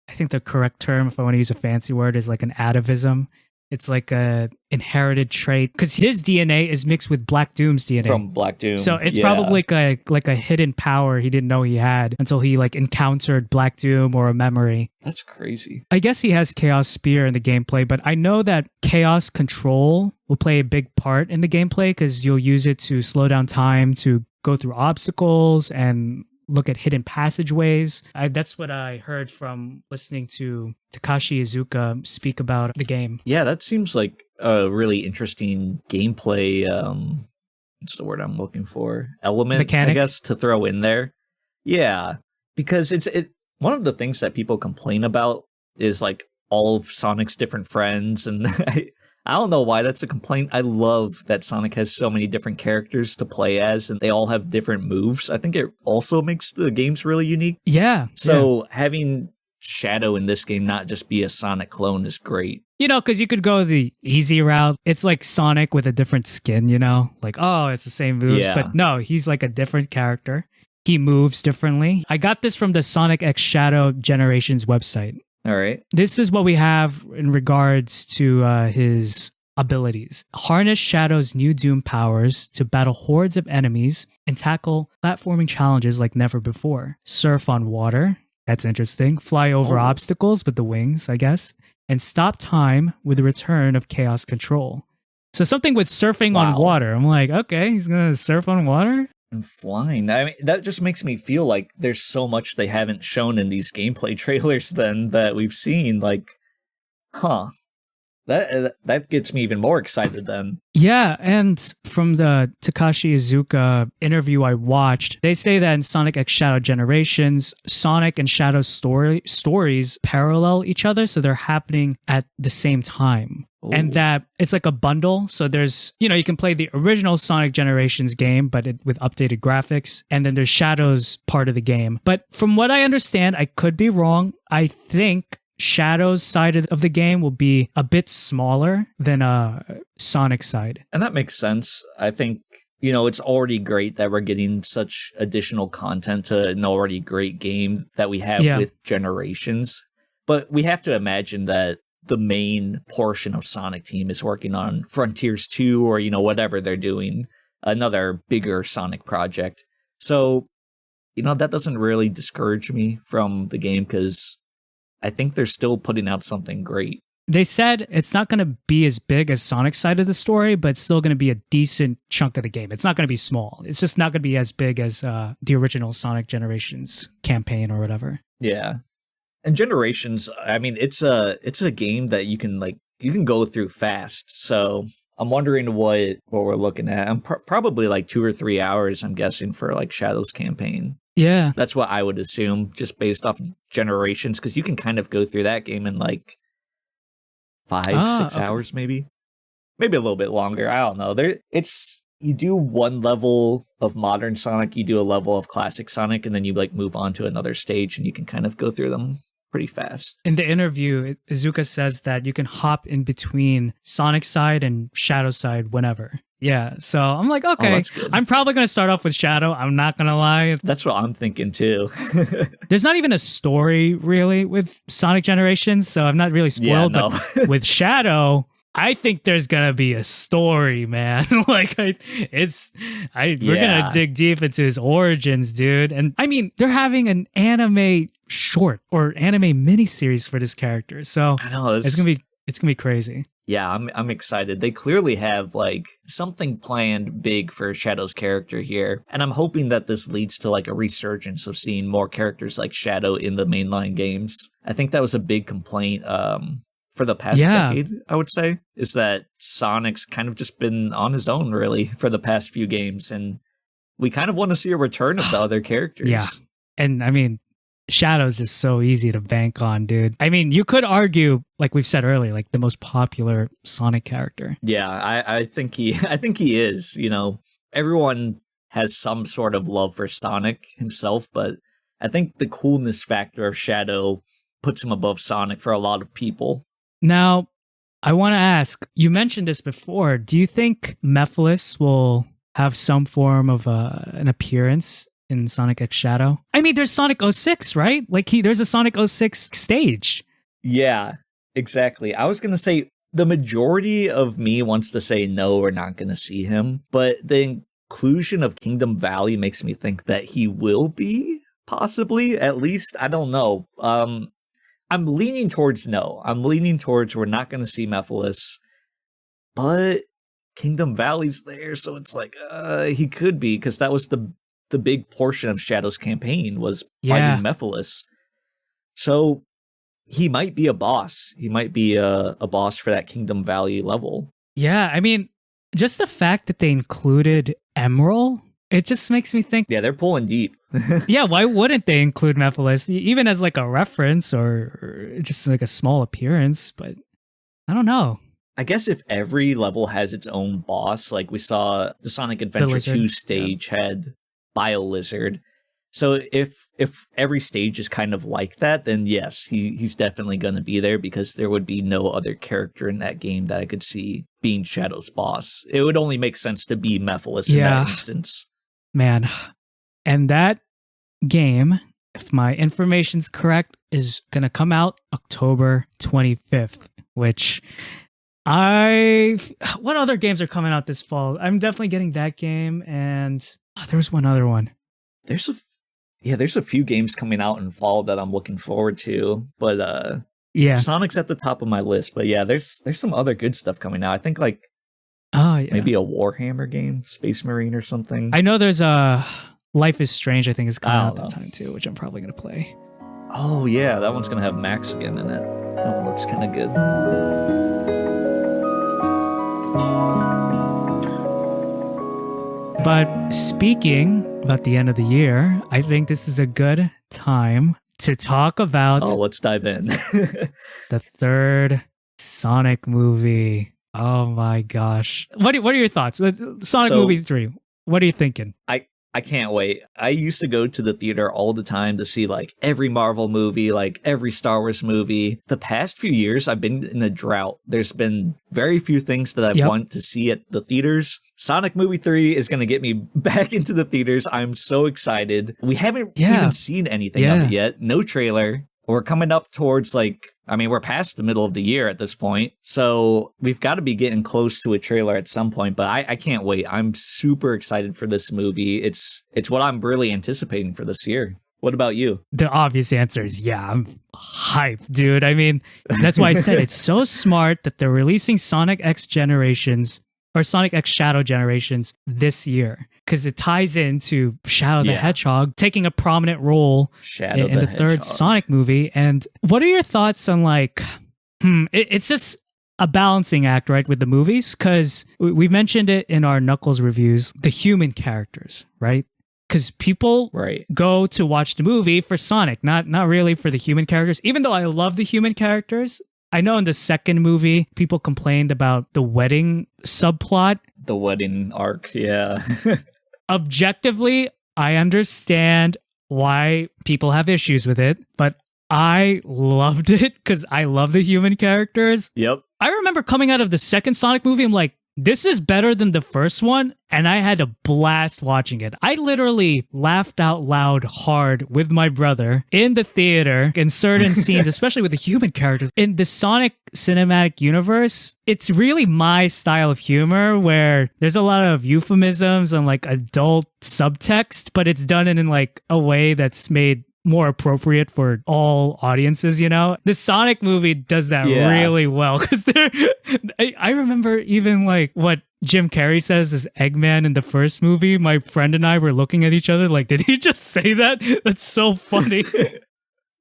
I think the correct term, if I want to use a fancy word, is like an atavism. It's like a inherited trait because his DNA is mixed with Black Doom's DNA. From Black Doom. So it's probably like a hidden power he didn't know he had until he like encountered Black Doom or a memory. That's crazy. I guess he has Chaos Spear in the gameplay, but I know that Chaos Control will play a big part in the gameplay because you'll use it to slow down time, to go through obstacles and look at hidden passageways. That's what I heard from listening to Takashi Iizuka speak about the game. Yeah, that seems like a really interesting gameplay what's the word I'm looking for? Element, Mechanic? I guess, to throw in there. Yeah, because it's one of the things that people complain about is like all of Sonic's different friends, and I don't know why that's a complaint. I love that Sonic has so many different characters to play as, and they all have different moves. I think it also makes the games really unique. Yeah. So having Shadow in this game not just be a Sonic clone is great. You know, because you could go the easy route. It's like Sonic with a different skin, you know? Like, oh, it's the same moves. Yeah. But no, he's like a different character. He moves differently. I got this from the SonicxShadow Generations website. All right. This is what we have in regards to his abilities. Harness Shadow's new Doom powers to battle hordes of enemies and tackle platforming challenges like never before. Surf on water. That's interesting. Fly over obstacles with the wings, I guess. And stop time with the return of chaos control. So something with surfing on water. I'm like, okay, he's going to surf on water? And flying. I mean, that just makes me feel like there's so much they haven't shown in these gameplay trailers then that we've seen. Like, huh. That gets me even more excited then. Yeah, and from the Takashi Iizuka interview I watched, they say that in SonicxShadow Generations, Sonic and Shadow stories parallel each other, so they're happening at the same time. Ooh. And that it's like a bundle. So there's, you know, you can play the original Sonic Generations game, but with updated graphics. And then there's Shadow's part of the game. But from what I understand, I could be wrong. I think Shadow's side of the game will be a bit smaller than Sonic's side. And that makes sense. I think, you know, it's already great that we're getting such additional content to an already great game that we have with Generations. But we have to imagine that the main portion of Sonic Team is working on Frontiers 2 or, you know, whatever they're doing, another bigger Sonic project. So, you know, that doesn't really discourage me from the game because I think they're still putting out something great. They said it's not going to be as big as Sonic's side of the story, but it's still going to be a decent chunk of the game. It's not going to be small. It's just not going to be as big as the original Sonic Generations campaign or whatever. Yeah. And Generations, I mean, it's a game that you can go through fast. So I'm wondering what we're looking at. I'm probably like 2 or 3 hours, I'm guessing, for like Shadow's campaign. Yeah. That's what I would assume, just based off Generations, because you can kind of go through that game in like 5-6 hours, maybe a little bit longer. I don't know. You do one level of modern Sonic, you do a level of classic Sonic, and then you like move on to another stage, and you can kind of go through them pretty fast. In the interview, Iizuka says that you can hop in between Sonic's side and Shadow's side whenever. Yeah, so I'm like, okay, I'm probably going to start off with Shadow. I'm not going to lie. That's what I'm thinking too. There's not even a story really with Sonic Generations, so I'm not really spoiled. Yeah, no. But with Shadow, I think there's going to be a story, man. We're going to dig deep into his origins, dude. And I mean, they're having an anime short or anime miniseries for this character. So I know, it's going to be crazy. Yeah, I'm excited. They clearly have like something planned big for Shadow's character here. And I'm hoping that this leads to like a resurgence of seeing more characters like Shadow in the mainline games. I think that was a big complaint for the past decade, I would say, is that Sonic's kind of just been on his own really for the past few games. And we kind of want to see a return of the other characters. Yeah. And I mean, Shadow's just so easy to bank on, dude. I mean, you could argue, like we've said earlier, like the most popular Sonic character. Yeah, I think he is. You know, everyone has some sort of love for Sonic himself, but I think the coolness factor of Shadow puts him above Sonic for a lot of people. Now, I want to ask, you mentioned this before. Do you think Mephiles will have some form of an appearance in SonicxShadow? I mean, there's Sonic 06, right? Like there's a Sonic 06 stage. Yeah, exactly. I was going to say the majority of me wants to say no, we're not going to see him. But the inclusion of Kingdom Valley makes me think that he will be, possibly, at least. I don't know. I'm leaning towards no. I'm leaning towards we're not going to see Mephiles. But Kingdom Valley's there, so it's like, he could be, because that was the big portion of Shadow's campaign was fighting Mephiles. So he might be a boss. He might be a boss for that Kingdom Valley level. Yeah, I mean, just the fact that they included Emerald? It just makes me think, Yeah, they're pulling deep. yeah, why wouldn't they include Mephiles, even as like a reference or just like a small appearance? But I don't know. I guess if every level has its own boss, like we saw the Sonic The Adventure lizard. 2 stage had Bio Lizard. So if every stage is kind of like that, then yes, he's definitely going to be there because there would be no other character in that game that I could see being Shadow's boss. It would only make sense to be Mephiles in that instance. Man. And that game, if my information's correct, is going to come out October 25th, which what other games are coming out this fall? I'm definitely getting that game, and there was one other one. There's a few games coming out in fall that I'm looking forward to, but yeah, Sonic's at the top of my list. But yeah, there's some other good stuff coming out. I think like maybe a Warhammer game, Space Marine or something. I know there's a Life is Strange, I think, is coming out that time too, which I'm probably gonna play. Oh yeah, that one's gonna have Max again in it. That one looks kind of good. But speaking about the end of the year, I think this is a good time to talk about let's dive in. the third Sonic movie. Oh my gosh. What are your thoughts? Sonic movie 3. What are you thinking? I can't wait. I used to go to the theater all the time to see like every Marvel movie, like every Star Wars movie. The past few years, I've been in a drought. There's been very few things that I want to see at the theaters. Sonic movie 3 is going to get me back into the theaters. I'm so excited. We haven't even seen anything of it yet. No trailer. We're coming up towards we're past the middle of the year at this point. So we've got to be getting close to a trailer at some point, but I can't wait. I'm super excited for this movie. It's what I'm really anticipating for this year. What about you? The obvious answer is I'm hyped, dude. I mean, that's why I said it's so smart that they're releasing SonicxShadow Generations this year, because it ties into Shadow the Hedgehog taking a prominent role in the third Sonic movie. And what are your thoughts on it's just a balancing act, right, with the movies? Because we mentioned it in our Knuckles reviews, the human characters, right? Because people go to watch the movie for Sonic, not really for the human characters. Even though I love the human characters, I know in the second movie, people complained about the wedding subplot. The wedding arc, yeah. Objectively, I understand why people have issues with it, but I loved it because I love the human characters. Yep. I remember coming out of the second Sonic movie, I'm like, this is better than the first one, and I had a blast watching it. I literally laughed out loud hard with my brother in the theater in certain scenes, especially with the human characters. In the Sonic cinematic universe, it's really my style of humor where there's a lot of euphemisms and adult subtext, but it's done in a way that's made more appropriate for all audiences, The Sonic movie does that really well, because I remember even what Jim Carrey says as Eggman in the first movie. My friend and I were looking at each other did he just say that? That's so funny.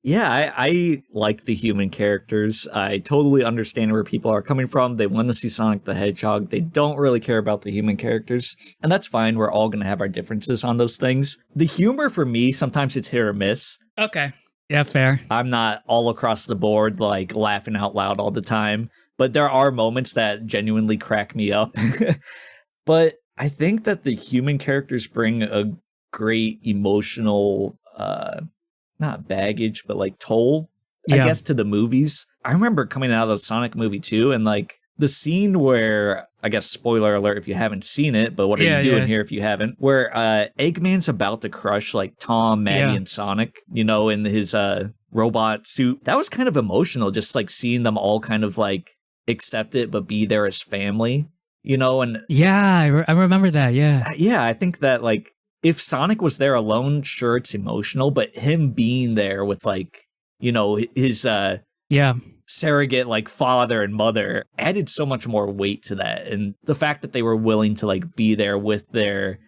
Yeah, I like the human characters. I totally understand where people are coming from. They want to see Sonic the Hedgehog. They don't really care about the human characters. And that's fine. We're all going to have our differences on those things. The humor for me, sometimes it's hit or miss. Okay. Yeah, fair. I'm not all across the board, laughing out loud all the time. But there are moments that genuinely crack me up. But I think that the human characters bring a great emotional not baggage, but toll, I guess, to the movies. I remember coming out of the Sonic movie 2 and the scene where, I guess, spoiler alert if you haven't seen it, but what are you doing here if you haven't? Where Eggman's about to crush Tom, Maddie, and Sonic, in his robot suit. That was kind of emotional, just seeing them all kind of accept it, but be there as family, and yeah, I remember that. Yeah, I think that if Sonic was there alone, sure, it's emotional, but him being there with his surrogate father and mother added so much more weight to that. And the fact that they were willing to be there with their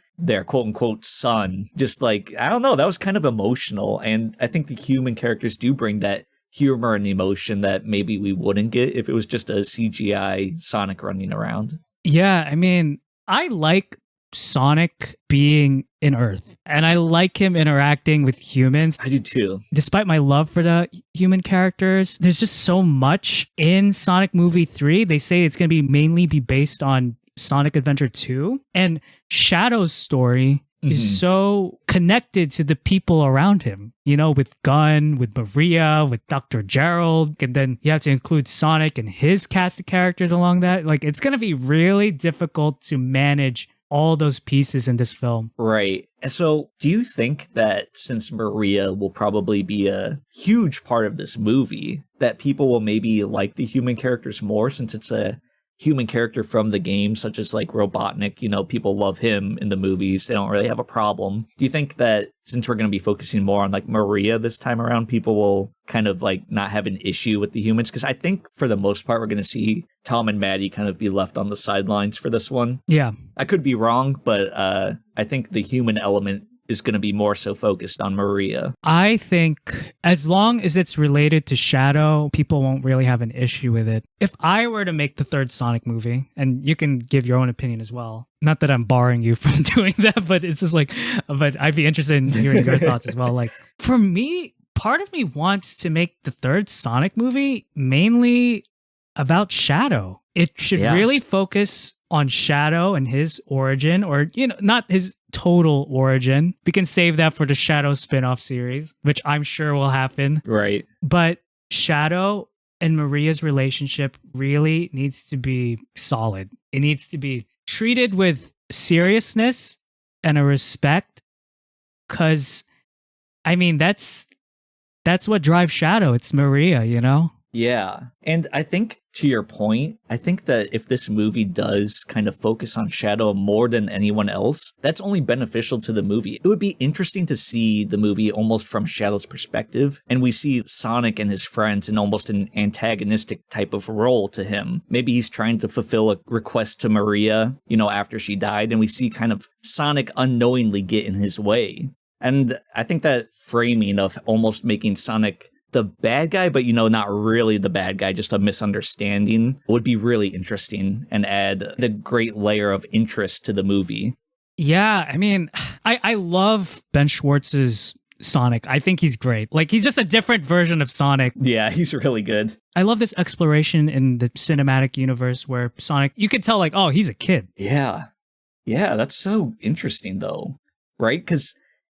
quote unquote son, just I don't know, that was kind of emotional. And I think the human characters do bring that humor and emotion that maybe we wouldn't get if it was just a CGI Sonic running around. Yeah, I mean, I like Sonic being in Earth. And I like him interacting with humans. I do too. Despite my love for the human characters, there's just so much in Sonic Movie 3. They say it's going to be mainly based on Sonic Adventure 2. And Shadow's story is so connected to the people around him, you know, with Gunn, with Maria, with Dr. Gerald, and then you have to include Sonic and his cast of characters along that. Like, it's going to be really difficult to manage all those pieces in this film. Right. And so do you think that since Maria will probably be a huge part of this movie, that people will maybe like the human characters more since it's a human character from the game, such as like Robotnik, you know, people love him in the movies. They don't really have a problem. Do you think that since we're going to be focusing more on like Maria this time around, people will kind of like not have an issue with the humans? Because I think for the most part, we're going to see Tom and Maddie kind of be left on the sidelines for this one. Yeah. I could be wrong, but I think the human element is going to be more so focused on Maria. I think as long as it's related to Shadow, people won't really have an issue with it. If I were to make the third Sonic movie, and you can give your own opinion as well, not that I'm barring you from doing that, but it's just like, but I'd be interested in hearing your thoughts as well. Like, for me, part of me wants to make the third Sonic movie mainly about Shadow. It should really focus on Shadow and his origin, or, you know, not his total origin. We can save that for the Shadow spin-off series, which I'm sure will happen. Right. But Shadow and Maria's relationship really needs to be solid. It needs to be treated with seriousness and a respect, because, I mean, that's what drives Shadow. It's Maria, you know? Yeah. And I think to your point, I think that if this movie does kind of focus on Shadow more than anyone else, that's only beneficial to the movie. It would be interesting to see the movie almost from Shadow's perspective, and we see Sonic and his friends in almost an antagonistic type of role to him. Maybe he's trying to fulfill a request to Maria, you know, after she died, and we see kind of Sonic unknowingly get in his way. And I think that framing of almost making Sonic the bad guy, but, you know, not really the bad guy, just a misunderstanding, would be really interesting and add a great layer of interest to the movie. Yeah, I mean, I love Ben Schwartz's Sonic. I think he's great. Like, he's just a different version of Sonic. Yeah, he's really good. I love this exploration in the cinematic universe where Sonic, you can tell, like, oh, he's a kid. Yeah. Yeah, that's so interesting, though, right? Because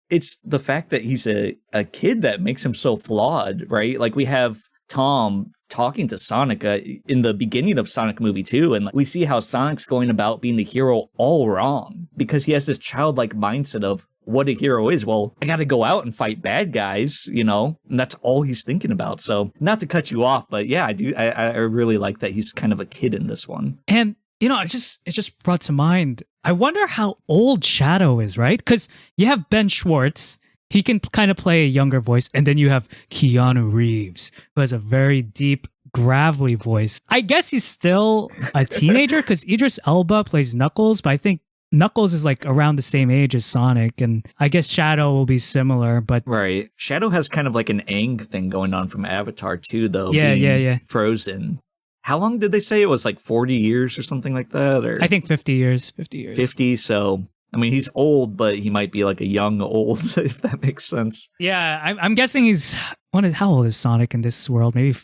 it's the fact that he's a kid that makes him so flawed, right? Like, we have Tom talking to Sonic in the beginning of Sonic Movie 2, and we see how Sonic's going about being the hero all wrong because he has this childlike mindset of what a hero is. Well, I gotta go out and fight bad guys, you know, and that's all he's thinking about. So, not to cut you off, but yeah, I really like that he's kind of a kid in this one. And, you know, it just brought to mind, I wonder how old Shadow is, right? Because you have Ben Schwartz, he can kind of play a younger voice, and then you have Keanu Reeves, who has a very deep, gravelly voice. I guess he's still a teenager because Idris Elba plays Knuckles, but I think Knuckles is like around the same age as Sonic, and I guess Shadow will be similar, but... Right. Shadow has kind of like an Aang thing going on from Avatar too, though. Yeah. Frozen. How long did they say it was? Like 40 years or something like that? Or I think 50 years. 50, so... I mean, he's old, but he might be like a young old, if that makes sense. Yeah, I'm guessing he's... How old is Sonic in this world? Maybe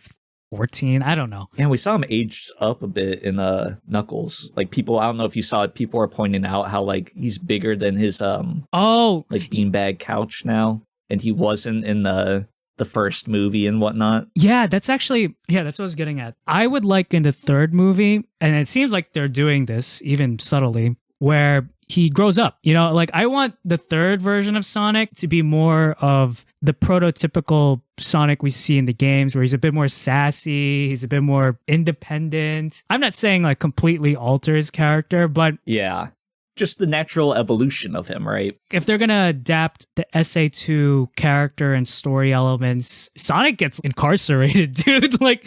14? I don't know. Yeah, we saw him aged up a bit in Knuckles. Like, people, I don't know if you saw it, people are pointing out how, like, he's bigger than his, like, beanbag couch now. And he wasn't in the first movie and whatnot. Yeah, that's what I was getting at. I would like in the third movie, and it seems like they're doing this even subtly, where he grows up. You know, like, I want the third version of Sonic to be more of the prototypical Sonic we see in the games, where he's a bit more sassy, he's a bit more independent. I'm not saying like completely alter his character, but yeah, just the natural evolution of him, right? If they're gonna adapt the SA2 character and story elements, Sonic gets incarcerated, dude. Like,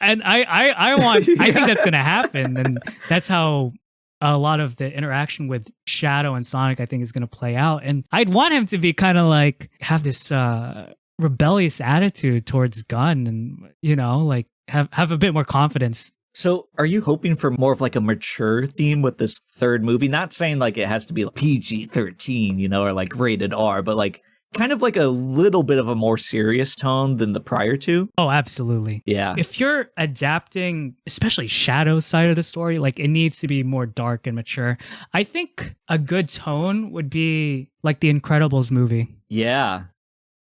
and I think that's gonna happen, and that's how a lot of the interaction with Shadow and Sonic, I think, is going to play out. And I'd want him to be kind of like, have this rebellious attitude towards Gunn and, you know, like have a bit more confidence So are you hoping for more of like a mature theme with this third movie? Not saying like it has to be like PG-13, you know, or like rated R, but like kind of like a little bit of a more serious tone than the prior two? Oh, absolutely. Yeah. If you're adapting, especially Shadow's side of the story, like it needs to be more dark and mature. I think a good tone would be like the Incredibles movie. Yeah.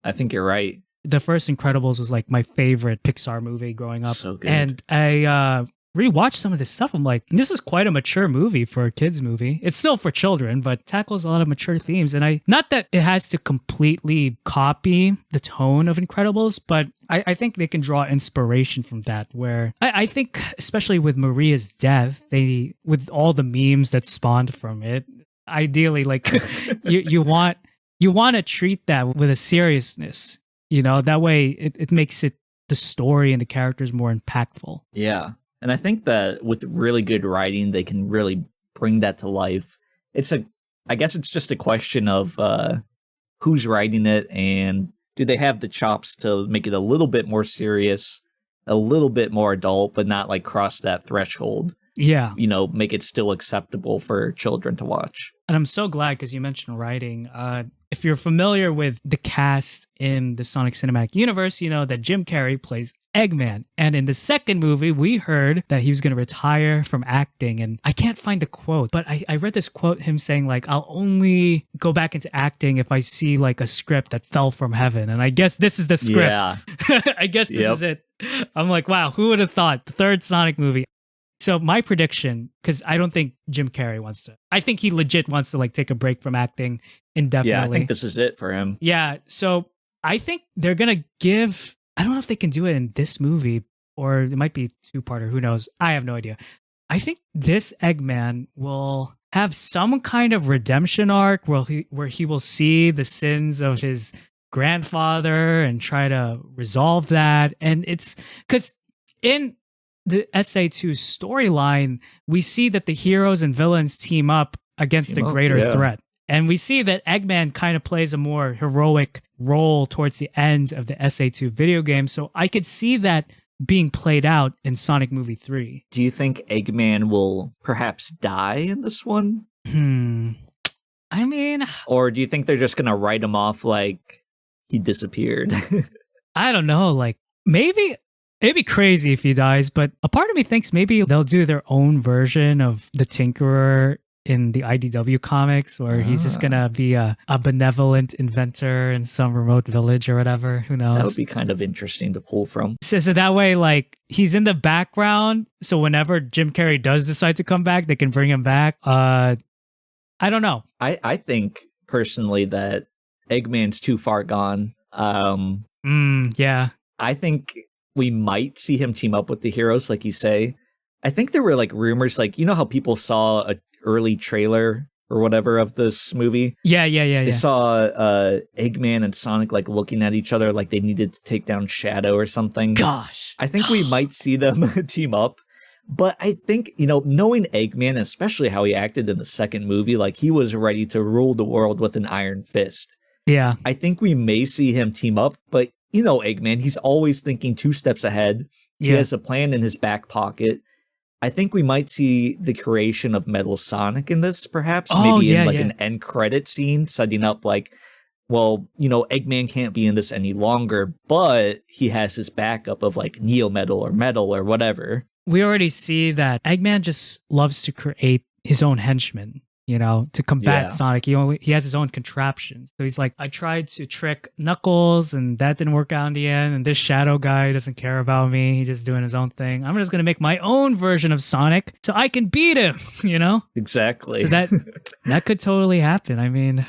I think you're right. The first Incredibles was like my favorite Pixar movie growing up. So good. And I rewatched some of this stuff. I'm like, this is quite a mature movie for a kids movie. It's still for children, but tackles a lot of mature themes. And not that it has to completely copy the tone of Incredibles, but I think they can draw inspiration from that. Where I think, especially with Maria's death, with all the memes that spawned from it, ideally, like you want to treat that with a seriousness. You know, that way it makes the story and the characters more impactful. Yeah. And I think that with really good writing, they can really bring that to life. I guess it's just a question of who's writing it and do they have the chops to make it a little bit more serious, a little bit more adult, but not like cross that threshold. Yeah. You know, make it still acceptable for children to watch. And I'm so glad because you mentioned writing. If you're familiar with the cast in the Sonic Cinematic Universe, you know that Jim Carrey plays Eggman. And in the second movie, we heard that he was going to retire from acting. And I can't find the quote, but I read this quote, him saying like, I'll only go back into acting if I see like a script that fell from heaven. And I guess this is the script. Yeah. I guess this is it. I'm like, wow, who would have thought the third Sonic movie? So my prediction, because I don't think Jim Carrey wants to. I think he legit wants to like take a break from acting indefinitely. Yeah, I think this is it for him. Yeah, so I think they're gonna give. I don't know if they can do it in this movie or it might be two-parter. Who knows? I have no idea. I think this Eggman will have some kind of redemption arc where he will see the sins of his grandfather and try to resolve that. And it's because in the SA2 storyline, we see that the heroes and villains team up against a greater threat. And we see that Eggman kind of plays a more heroic role towards the end of the SA2 video game. So I could see that being played out in Sonic Movie 3. Do you think Eggman will perhaps die in this one? I mean... Or do you think they're just going to write him off like he disappeared? I don't know. Like, maybe... It'd be crazy if he dies, but a part of me thinks maybe they'll do their own version of the Tinkerer in the IDW comics, where he's just gonna be a benevolent inventor in some remote village or whatever. Who knows? That would be kind of interesting to pull from. So that way, like, he's in the background, so whenever Jim Carrey does decide to come back, they can bring him back. I don't know. I think, personally, that Eggman's too far gone. Yeah. I think we might see him team up with the heroes, like you say. I think there were like rumors, like, you know how people saw an early trailer or whatever of this movie? Yeah. They saw Eggman and Sonic like looking at each other like they needed to take down Shadow or something. Gosh. I think we might see them team up. But I think, you know, knowing Eggman, especially how he acted in the second movie, like he was ready to rule the world with an iron fist. Yeah. I think we may see him team up, but you know, Eggman, he's always thinking 2 steps ahead. He has a plan in his back pocket. I think we might see the creation of Metal Sonic in this, perhaps. Maybe in an end credit scene, setting up like, well, you know, Eggman can't be in this any longer, but he has his backup of like Neo Metal or Metal or whatever. We already see that Eggman just loves to create his own henchmen. You know, to combat Sonic, he has his own contraptions. So he's like, I tried to trick Knuckles, and that didn't work out in the end. And this Shadow guy doesn't care about me. He's just doing his own thing. I'm just gonna make my own version of Sonic so I can beat him. You know, exactly. So that could totally happen. I mean,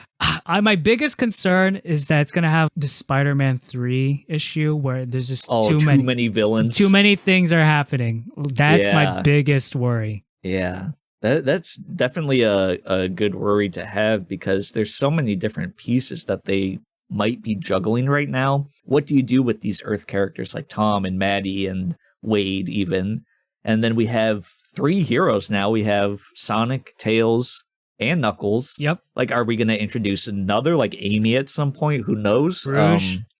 my biggest concern is that it's gonna have the Spider-Man 3 issue where there's just too many villains, too many things are happening. That's my biggest worry. Yeah. That's definitely a good worry to have because there's so many different pieces that they might be juggling right now. What do you do with these Earth characters like Tom and Maddie and Wade even? And then we have 3 heroes now. We have Sonic, Tails, and Knuckles. Yep. Like, are we going to introduce another like Amy at some point? Who knows?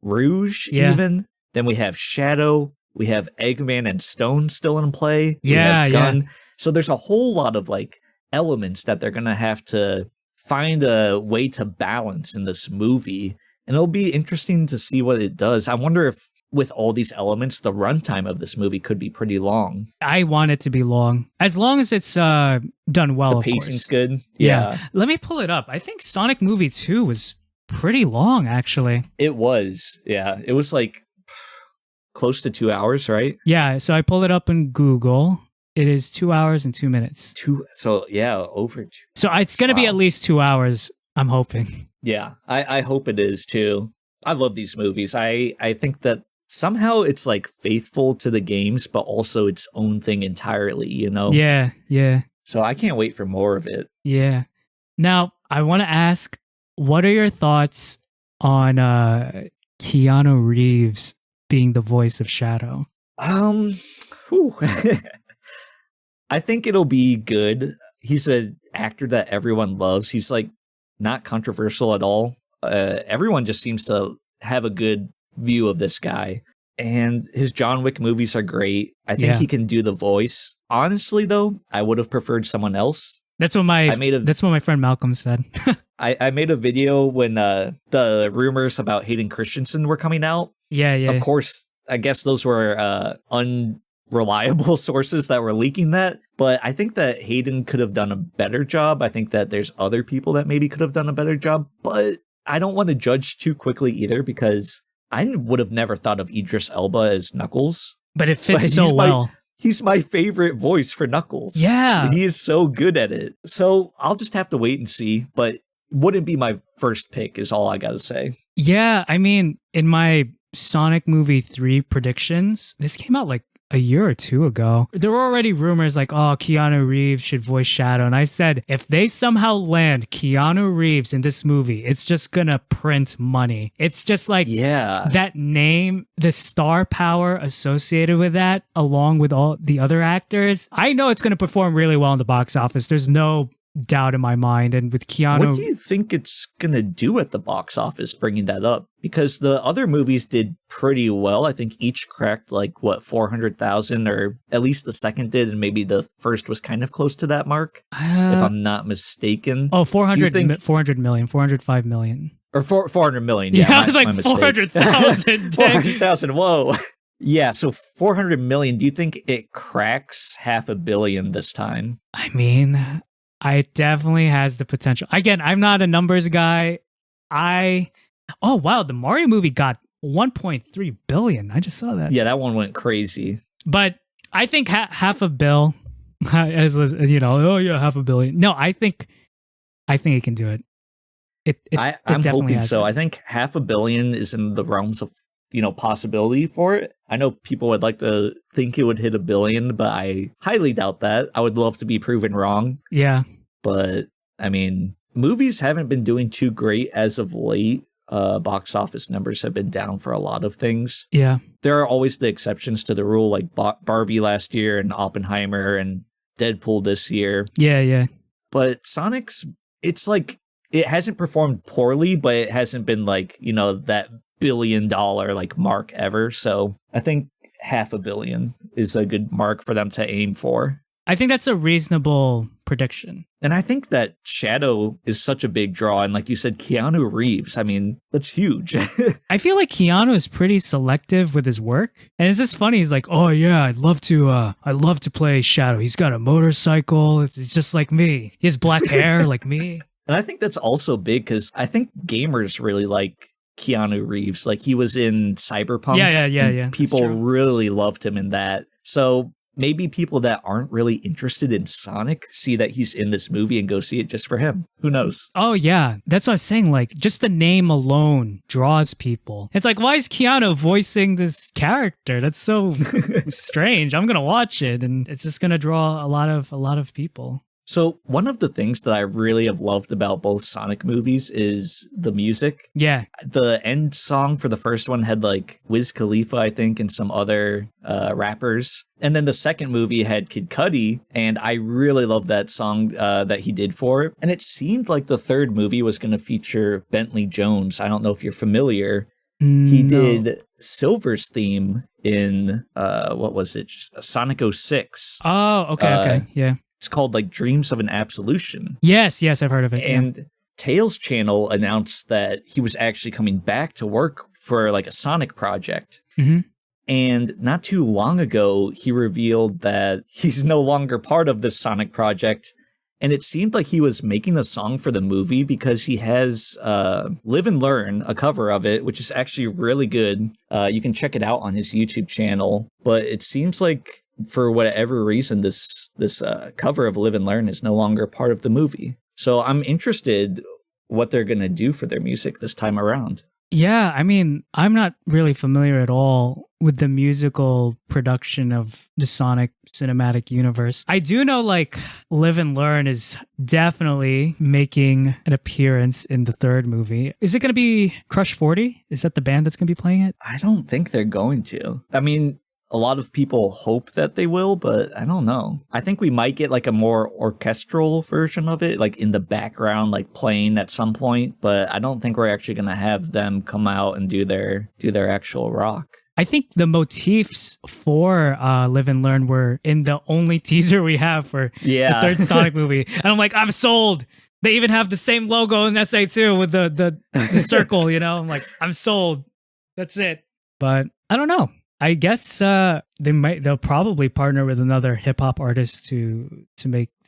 Rouge even. Then we have Shadow, We have Eggman and Stone still in play. We Yeah, have yeah. Gun. So there's a whole lot of like elements that they're going to have to find a way to balance in this movie. And it'll be interesting to see what it does. I wonder if with all these elements, the runtime of this movie could be pretty long. I want it to be long. As long as it's done well, The of pacing's course. good. Yeah. Let me pull it up. I think Sonic Movie 2 was pretty long, actually. It was. Yeah. It was like close to 2 hours, right? Yeah, so I pulled it up in Google. It is 2 hours and 2 minutes. So yeah, over 2. So it's going to be at least 2 hours, I'm hoping. Yeah, I hope it is too. I love these movies. I think that somehow it's like faithful to the games, but also its own thing entirely, you know? Yeah, yeah, So I can't wait for more of it. yeah. Now, I want to ask, what are your thoughts on Keanu Reeves being the voice of Shadow? Whew. I think it'll be good. He's an actor that everyone loves. He's like not controversial at all. Everyone just seems to have a good view of this guy. And his John Wick movies are great. I think he can do the voice. Honestly, though, I would have preferred someone else. That's what my friend Malcolm said. I made a video when the rumors about Hayden Christensen were coming out. Yeah. Of course, I guess those were unreliable sources that were leaking that. But I think that Hayden could have done a better job. I think that there's other people that maybe could have done a better job. But I don't want to judge too quickly either, because I would have never thought of Idris Elba as Knuckles. But it fits so well. He's my favorite voice for Knuckles. Yeah. He is so good at it. So I'll just have to wait and see. But wouldn't be my first pick is all I got to say. Yeah, I mean, in my Sonic Movie 3 predictions, this came out like a year or two ago. There were already rumors like, oh, Keanu Reeves should voice Shadow. And I said, if they somehow land Keanu Reeves in this movie, it's just gonna print money. It's just like that name, the star power associated with that, along with all the other actors. I know it's gonna perform really well in the box office. There's no doubt in my mind. And with Keanu, what do you think it's gonna do at the box office, bringing that up? Because the other movies did pretty well. I think each cracked like 400,000, or at least the second did, and maybe the first was kind of close to that mark, if I'm not mistaken. Oh, 400 million, 405 million. Or 400 million. Yeah, I was like 400,000. 400,000. Whoa. Yeah, so 400 million. Do you think it cracks $500 million this time? I mean, it definitely has the potential. Again, I'm not a numbers guy. Oh, wow. The Mario movie got 1.3 billion. I just saw that. Yeah, that one went crazy. But I think $500 million, as you know, oh yeah, $500 million. No, I think it can do it. I'm hoping so. I think $500 million is in the realms of, possibility for it. I know people would like to think it would hit $1 billion, but I highly doubt that. I would love to be proven wrong. Yeah. But I mean, movies haven't been doing too great as of late. Box office numbers have been down for a lot of things. Yeah. There are always the exceptions to the rule, like Barbie last year and Oppenheimer and Deadpool this year. Yeah. But Sonic's, it's like, it hasn't performed poorly, but it hasn't been like, that $1 billion like mark ever. So I think $500 million is a good mark for them to aim for. I think that's a reasonable prediction. And I think that Shadow is such a big draw. And like you said, Keanu Reeves, I mean, that's huge. I feel like Keanu is pretty selective with his work. And it's just funny. He's like, oh yeah, I'd love to play Shadow. He's got a motorcycle. It's just like me. He has black hair like me. And I think that's also big because I think gamers really like Keanu Reeves. Like he was in Cyberpunk. Yeah. People really loved him in that. So maybe people that aren't really interested in Sonic see that he's in this movie and go see it just for him. Who knows? Oh, yeah. That's what I was saying. Like, just the name alone draws people. It's like, why is Keanu voicing this character? That's so strange. I'm going to watch it, and it's just going to draw a lot of people. So one of the things that I really have loved about both Sonic movies is the music. Yeah. The end song for the first one had like Wiz Khalifa, I think, and some other rappers. And then the second movie had Kid Cudi, and I really love that song that he did for it. And it seemed like the third movie was going to feature Bentley Jones. I don't know if you're familiar. He did Silver's theme in what was it? Sonic 06. Oh, okay. Yeah. It's called like Dreams of an Absolution. Yes, I've heard of it. And Tails' channel announced that he was actually coming back to work for like a Sonic project. Mm-hmm. And not too long ago, he revealed that he's no longer part of this Sonic project. And it seemed like he was making a song for the movie because he has Live and Learn, a cover of it, which is actually really good. You can check it out on his YouTube channel. But it seems like for whatever reason, this cover of Live and Learn is no longer part of the movie. So I'm interested what they're going to do for their music this time around. Yeah, I mean, I'm not really familiar at all with the musical production of the Sonic cinematic universe. I do know like Live and Learn is definitely making an appearance in the third movie. Is it going to be Crush 40? Is that the band that's going to be playing it? I don't think they're going to. I mean, a lot of people hope that they will, but I don't know. I think we might get like a more orchestral version of it, like in the background, like playing at some point. But I don't think we're actually going to have them come out and do their actual rock. I think the motifs for Live and Learn were in the only teaser we have for the third Sonic movie. And I'm like, I'm sold. They even have the same logo in SA2 with the circle, you know? I'm like, I'm sold. That's it. But I don't know. I guess they'll probably partner with another hip hop artist to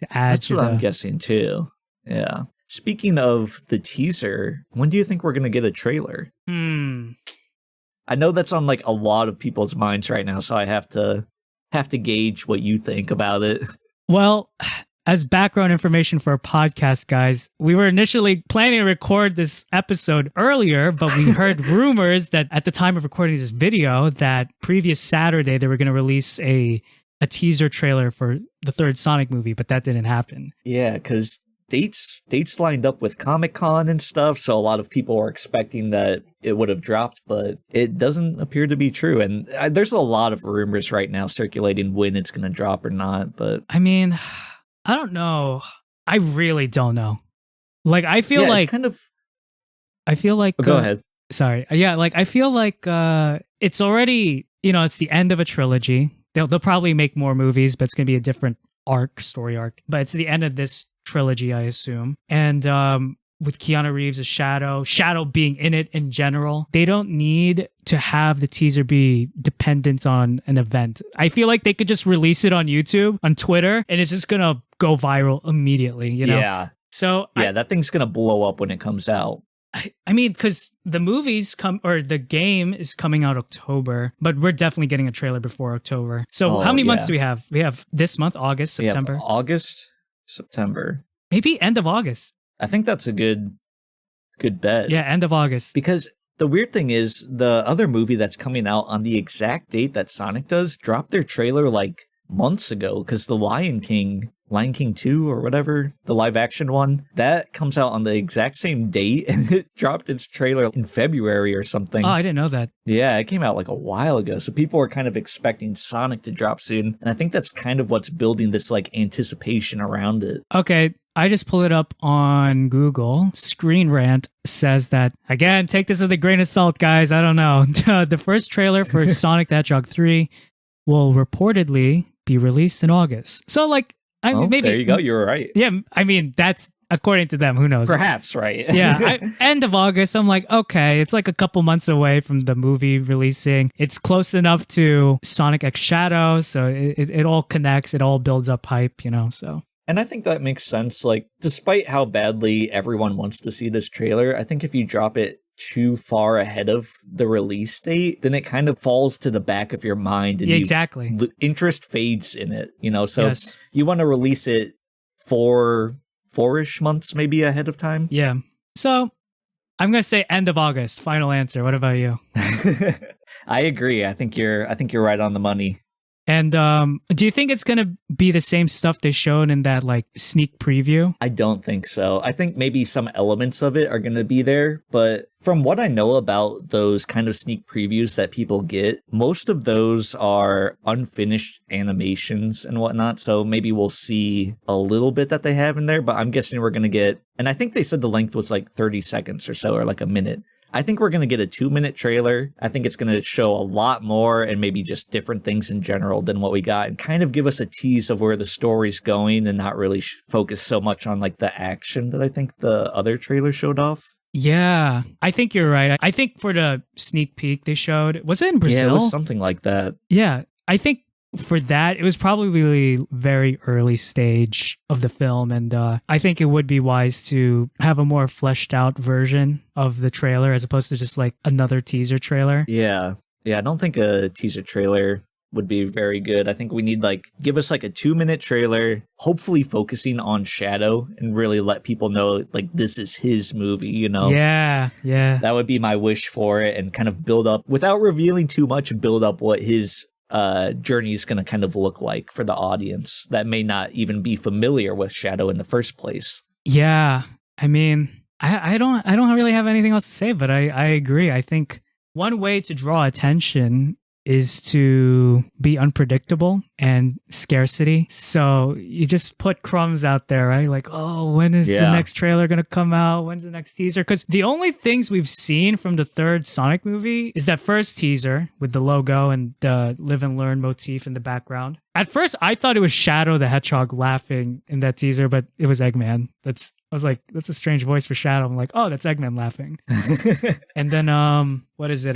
add. That's what I'm guessing too. Yeah. Speaking of the teaser, when do you think we're gonna get a trailer? I know that's on like a lot of people's minds right now, so I have to gauge what you think about it. Well, as background information for our podcast, guys, we were initially planning to record this episode earlier, but we heard rumors that at the time of recording this video, that previous Saturday, they were going to release a teaser trailer for the third Sonic movie, but that didn't happen. Yeah, because dates lined up with Comic-Con and stuff, so a lot of people were expecting that it would have dropped, but it doesn't appear to be true. And there's a lot of rumors right now circulating when it's going to drop or not, but... I mean... I don't know. I really don't know. Like, I feel like... It's kind of... I feel like... go ahead. Sorry. Yeah, like, I feel like it's already... it's the end of a trilogy. They'll probably make more movies, but it's going to be a different story arc. But it's the end of this trilogy, I assume. And with Keanu Reeves as Shadow being in it in general, they don't need to have the teaser be dependent on an event. I feel like they could just release it on YouTube, on Twitter, and it's just going to go viral immediately, Yeah. So that thing's going to blow up when it comes out. I mean, because the the game is coming out October, but we're definitely getting a trailer before October. So how many months do we have? We have this month, August, September. August, September. Maybe end of August. I think that's a good bet. Yeah, end of August. Because the weird thing is, the other movie that's coming out on the exact date that Sonic does dropped their trailer like months ago, because the Lion King 2 or whatever, the live action one, that comes out on the exact same date, and it dropped its trailer in February or something. Oh, I didn't know that. Yeah, it came out like a while ago, so people were kind of expecting Sonic to drop soon, and I think that's kind of what's building this like anticipation around it. Okay, I just pulled it up on Google. Screen Rant says that, again, take this with a grain of salt, guys, I don't know. The first trailer for Sonic the Hedgehog 3 will reportedly be released in August. So like, maybe there you go. You were right. Yeah, I mean, that's according to them. Who knows? Perhaps, right? Yeah, end of August. I'm like, okay, it's like a couple months away from the movie releasing. It's close enough to SonicxShadow, so it all connects. It all builds up hype, so. And I think that makes sense. Like, despite how badly everyone wants to see this trailer, I think if you drop it too far ahead of the release date, then it kind of falls to the back of your mind, and exactly, interest fades in it, so you want to release it four-ish months maybe ahead of time. Yeah. So I'm gonna say end of August. Final answer. What about you? I agree. I think you're right on the money. And do you think it's going to be the same stuff they showed in that like sneak preview? I don't think so. I think maybe some elements of it are going to be there, but from what I know about those kind of sneak previews that people get, most of those are unfinished animations and whatnot, so maybe we'll see a little bit that they have in there, but I'm guessing we're going to get, and I think they said the length was like 30 seconds or so, or like a minute. I think we're going to get a 2-minute trailer. I think it's going to show a lot more and maybe just different things in general than what we got, and kind of give us a tease of where the story's going and not really focus so much on like the action that I think the other trailer showed off. Yeah, I think you're right. I think for the sneak peek they showed, was it in Brazil? Yeah, it was something like that. Yeah, I think for that, it was probably very early stage of the film, and I think it would be wise to have a more fleshed out version of the trailer as opposed to just like another teaser trailer. Yeah, I don't think a teaser trailer would be very good. I think we need give us a 2-minute trailer, hopefully focusing on Shadow and really let people know this is his movie, Yeah. That would be my wish for it, and kind of build up, without revealing too much, build up what his journey is going to kind of look like for the audience that may not even be familiar with Shadow in the first place. Yeah, I mean, I don't really have anything else to say, but I agree. I think one way to draw attention is to be unpredictable and scarcity. So you just put crumbs out there, right? Like, oh, when is the next trailer going to come out? When's the next teaser? Because the only things we've seen from the third Sonic movie is that first teaser with the logo and the live and learn motif in the background. At first, I thought it was Shadow the Hedgehog laughing in that teaser, but it was Eggman. I was like, that's a strange voice for Shadow. I'm like, oh, that's Eggman laughing. And then, what is it?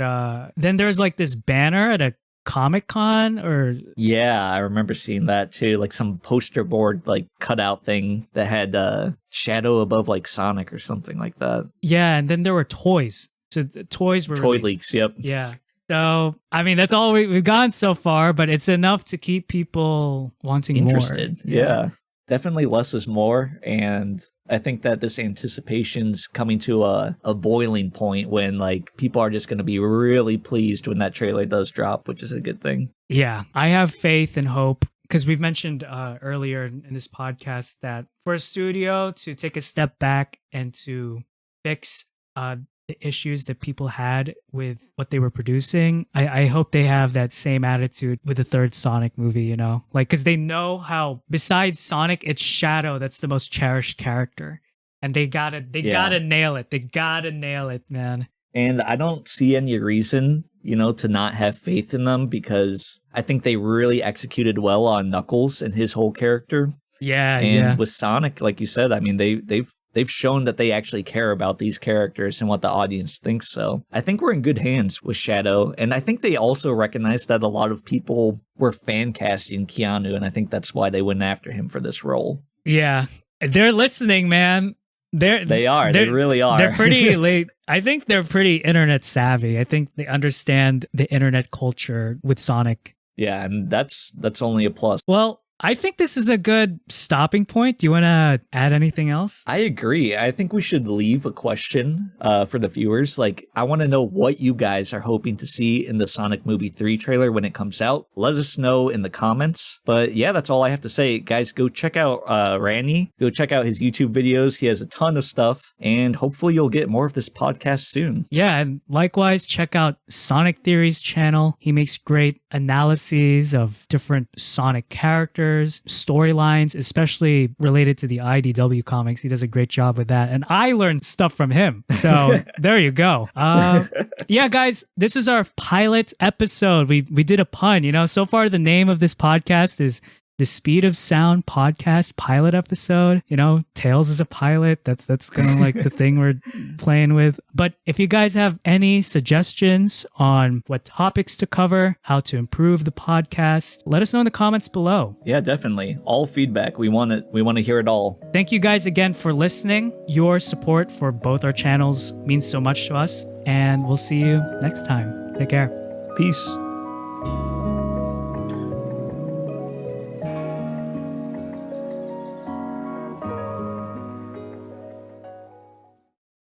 Then there's this banner at a Comic-Con or... Yeah, I remember seeing that too. Some poster board, cutout thing that had Shadow above Sonic or something like that. Yeah, and then there were toys. So the toys were Toy released. leaks, yep. Yeah. So, I mean, that's all we've gone so far, but it's enough to keep people wanting interested. More. Yeah. Definitely less is more, and I think that this anticipation's coming to a boiling point when people are just going to be really pleased when that trailer does drop, which is a good thing. Yeah, I have faith and hope, because we've mentioned earlier in this podcast that for a studio to take a step back and to fix the issues that people had with what they were producing, I hope they have that same attitude with the third Sonic movie, because they know how, besides Sonic, it's Shadow that's the most cherished character, and they gotta nail it. They gotta nail it, man. And I don't see any reason, to not have faith in them, because I think they really executed well on Knuckles and his whole character. Yeah, and with Sonic, like you said, I mean, they've shown that they actually care about these characters and what the audience thinks. So I think we're in good hands with Shadow. And I think they also recognize that a lot of people were fan casting Keanu, and I think that's why they went after him for this role. Yeah, they're listening, man. They really are. They're pretty late. I think they're pretty internet savvy. I think they understand the internet culture with Sonic. Yeah, and that's only a plus. Well, I think this is a good stopping point. Do you want to add anything else? I agree. I think we should leave a question for the viewers. I want to know what you guys are hoping to see in the Sonic Movie 3 trailer when it comes out. Let us know in the comments. But yeah, that's all I have to say. Guys, go check out Randy. Go check out his YouTube videos. He has a ton of stuff. And hopefully you'll get more of this podcast soon. Yeah, and likewise, check out Sonic Theory's channel. He makes great analyses of different Sonic characters, storylines, especially related to the IDW comics. He does a great job with that, and I learned stuff from him, so there you go. Yeah, guys, this is our pilot episode. We did a pun. So far the name of this podcast is the Speed of Sound Podcast pilot episode. Tails is a pilot. That's kind of the thing we're playing with. But if you guys have any suggestions on what topics to cover, how to improve the podcast, let us know in the comments below. Yeah, definitely. All feedback. We want to hear it all. Thank you guys again for listening. Your support for both our channels means so much to us, and we'll see you next time. Take care. Peace.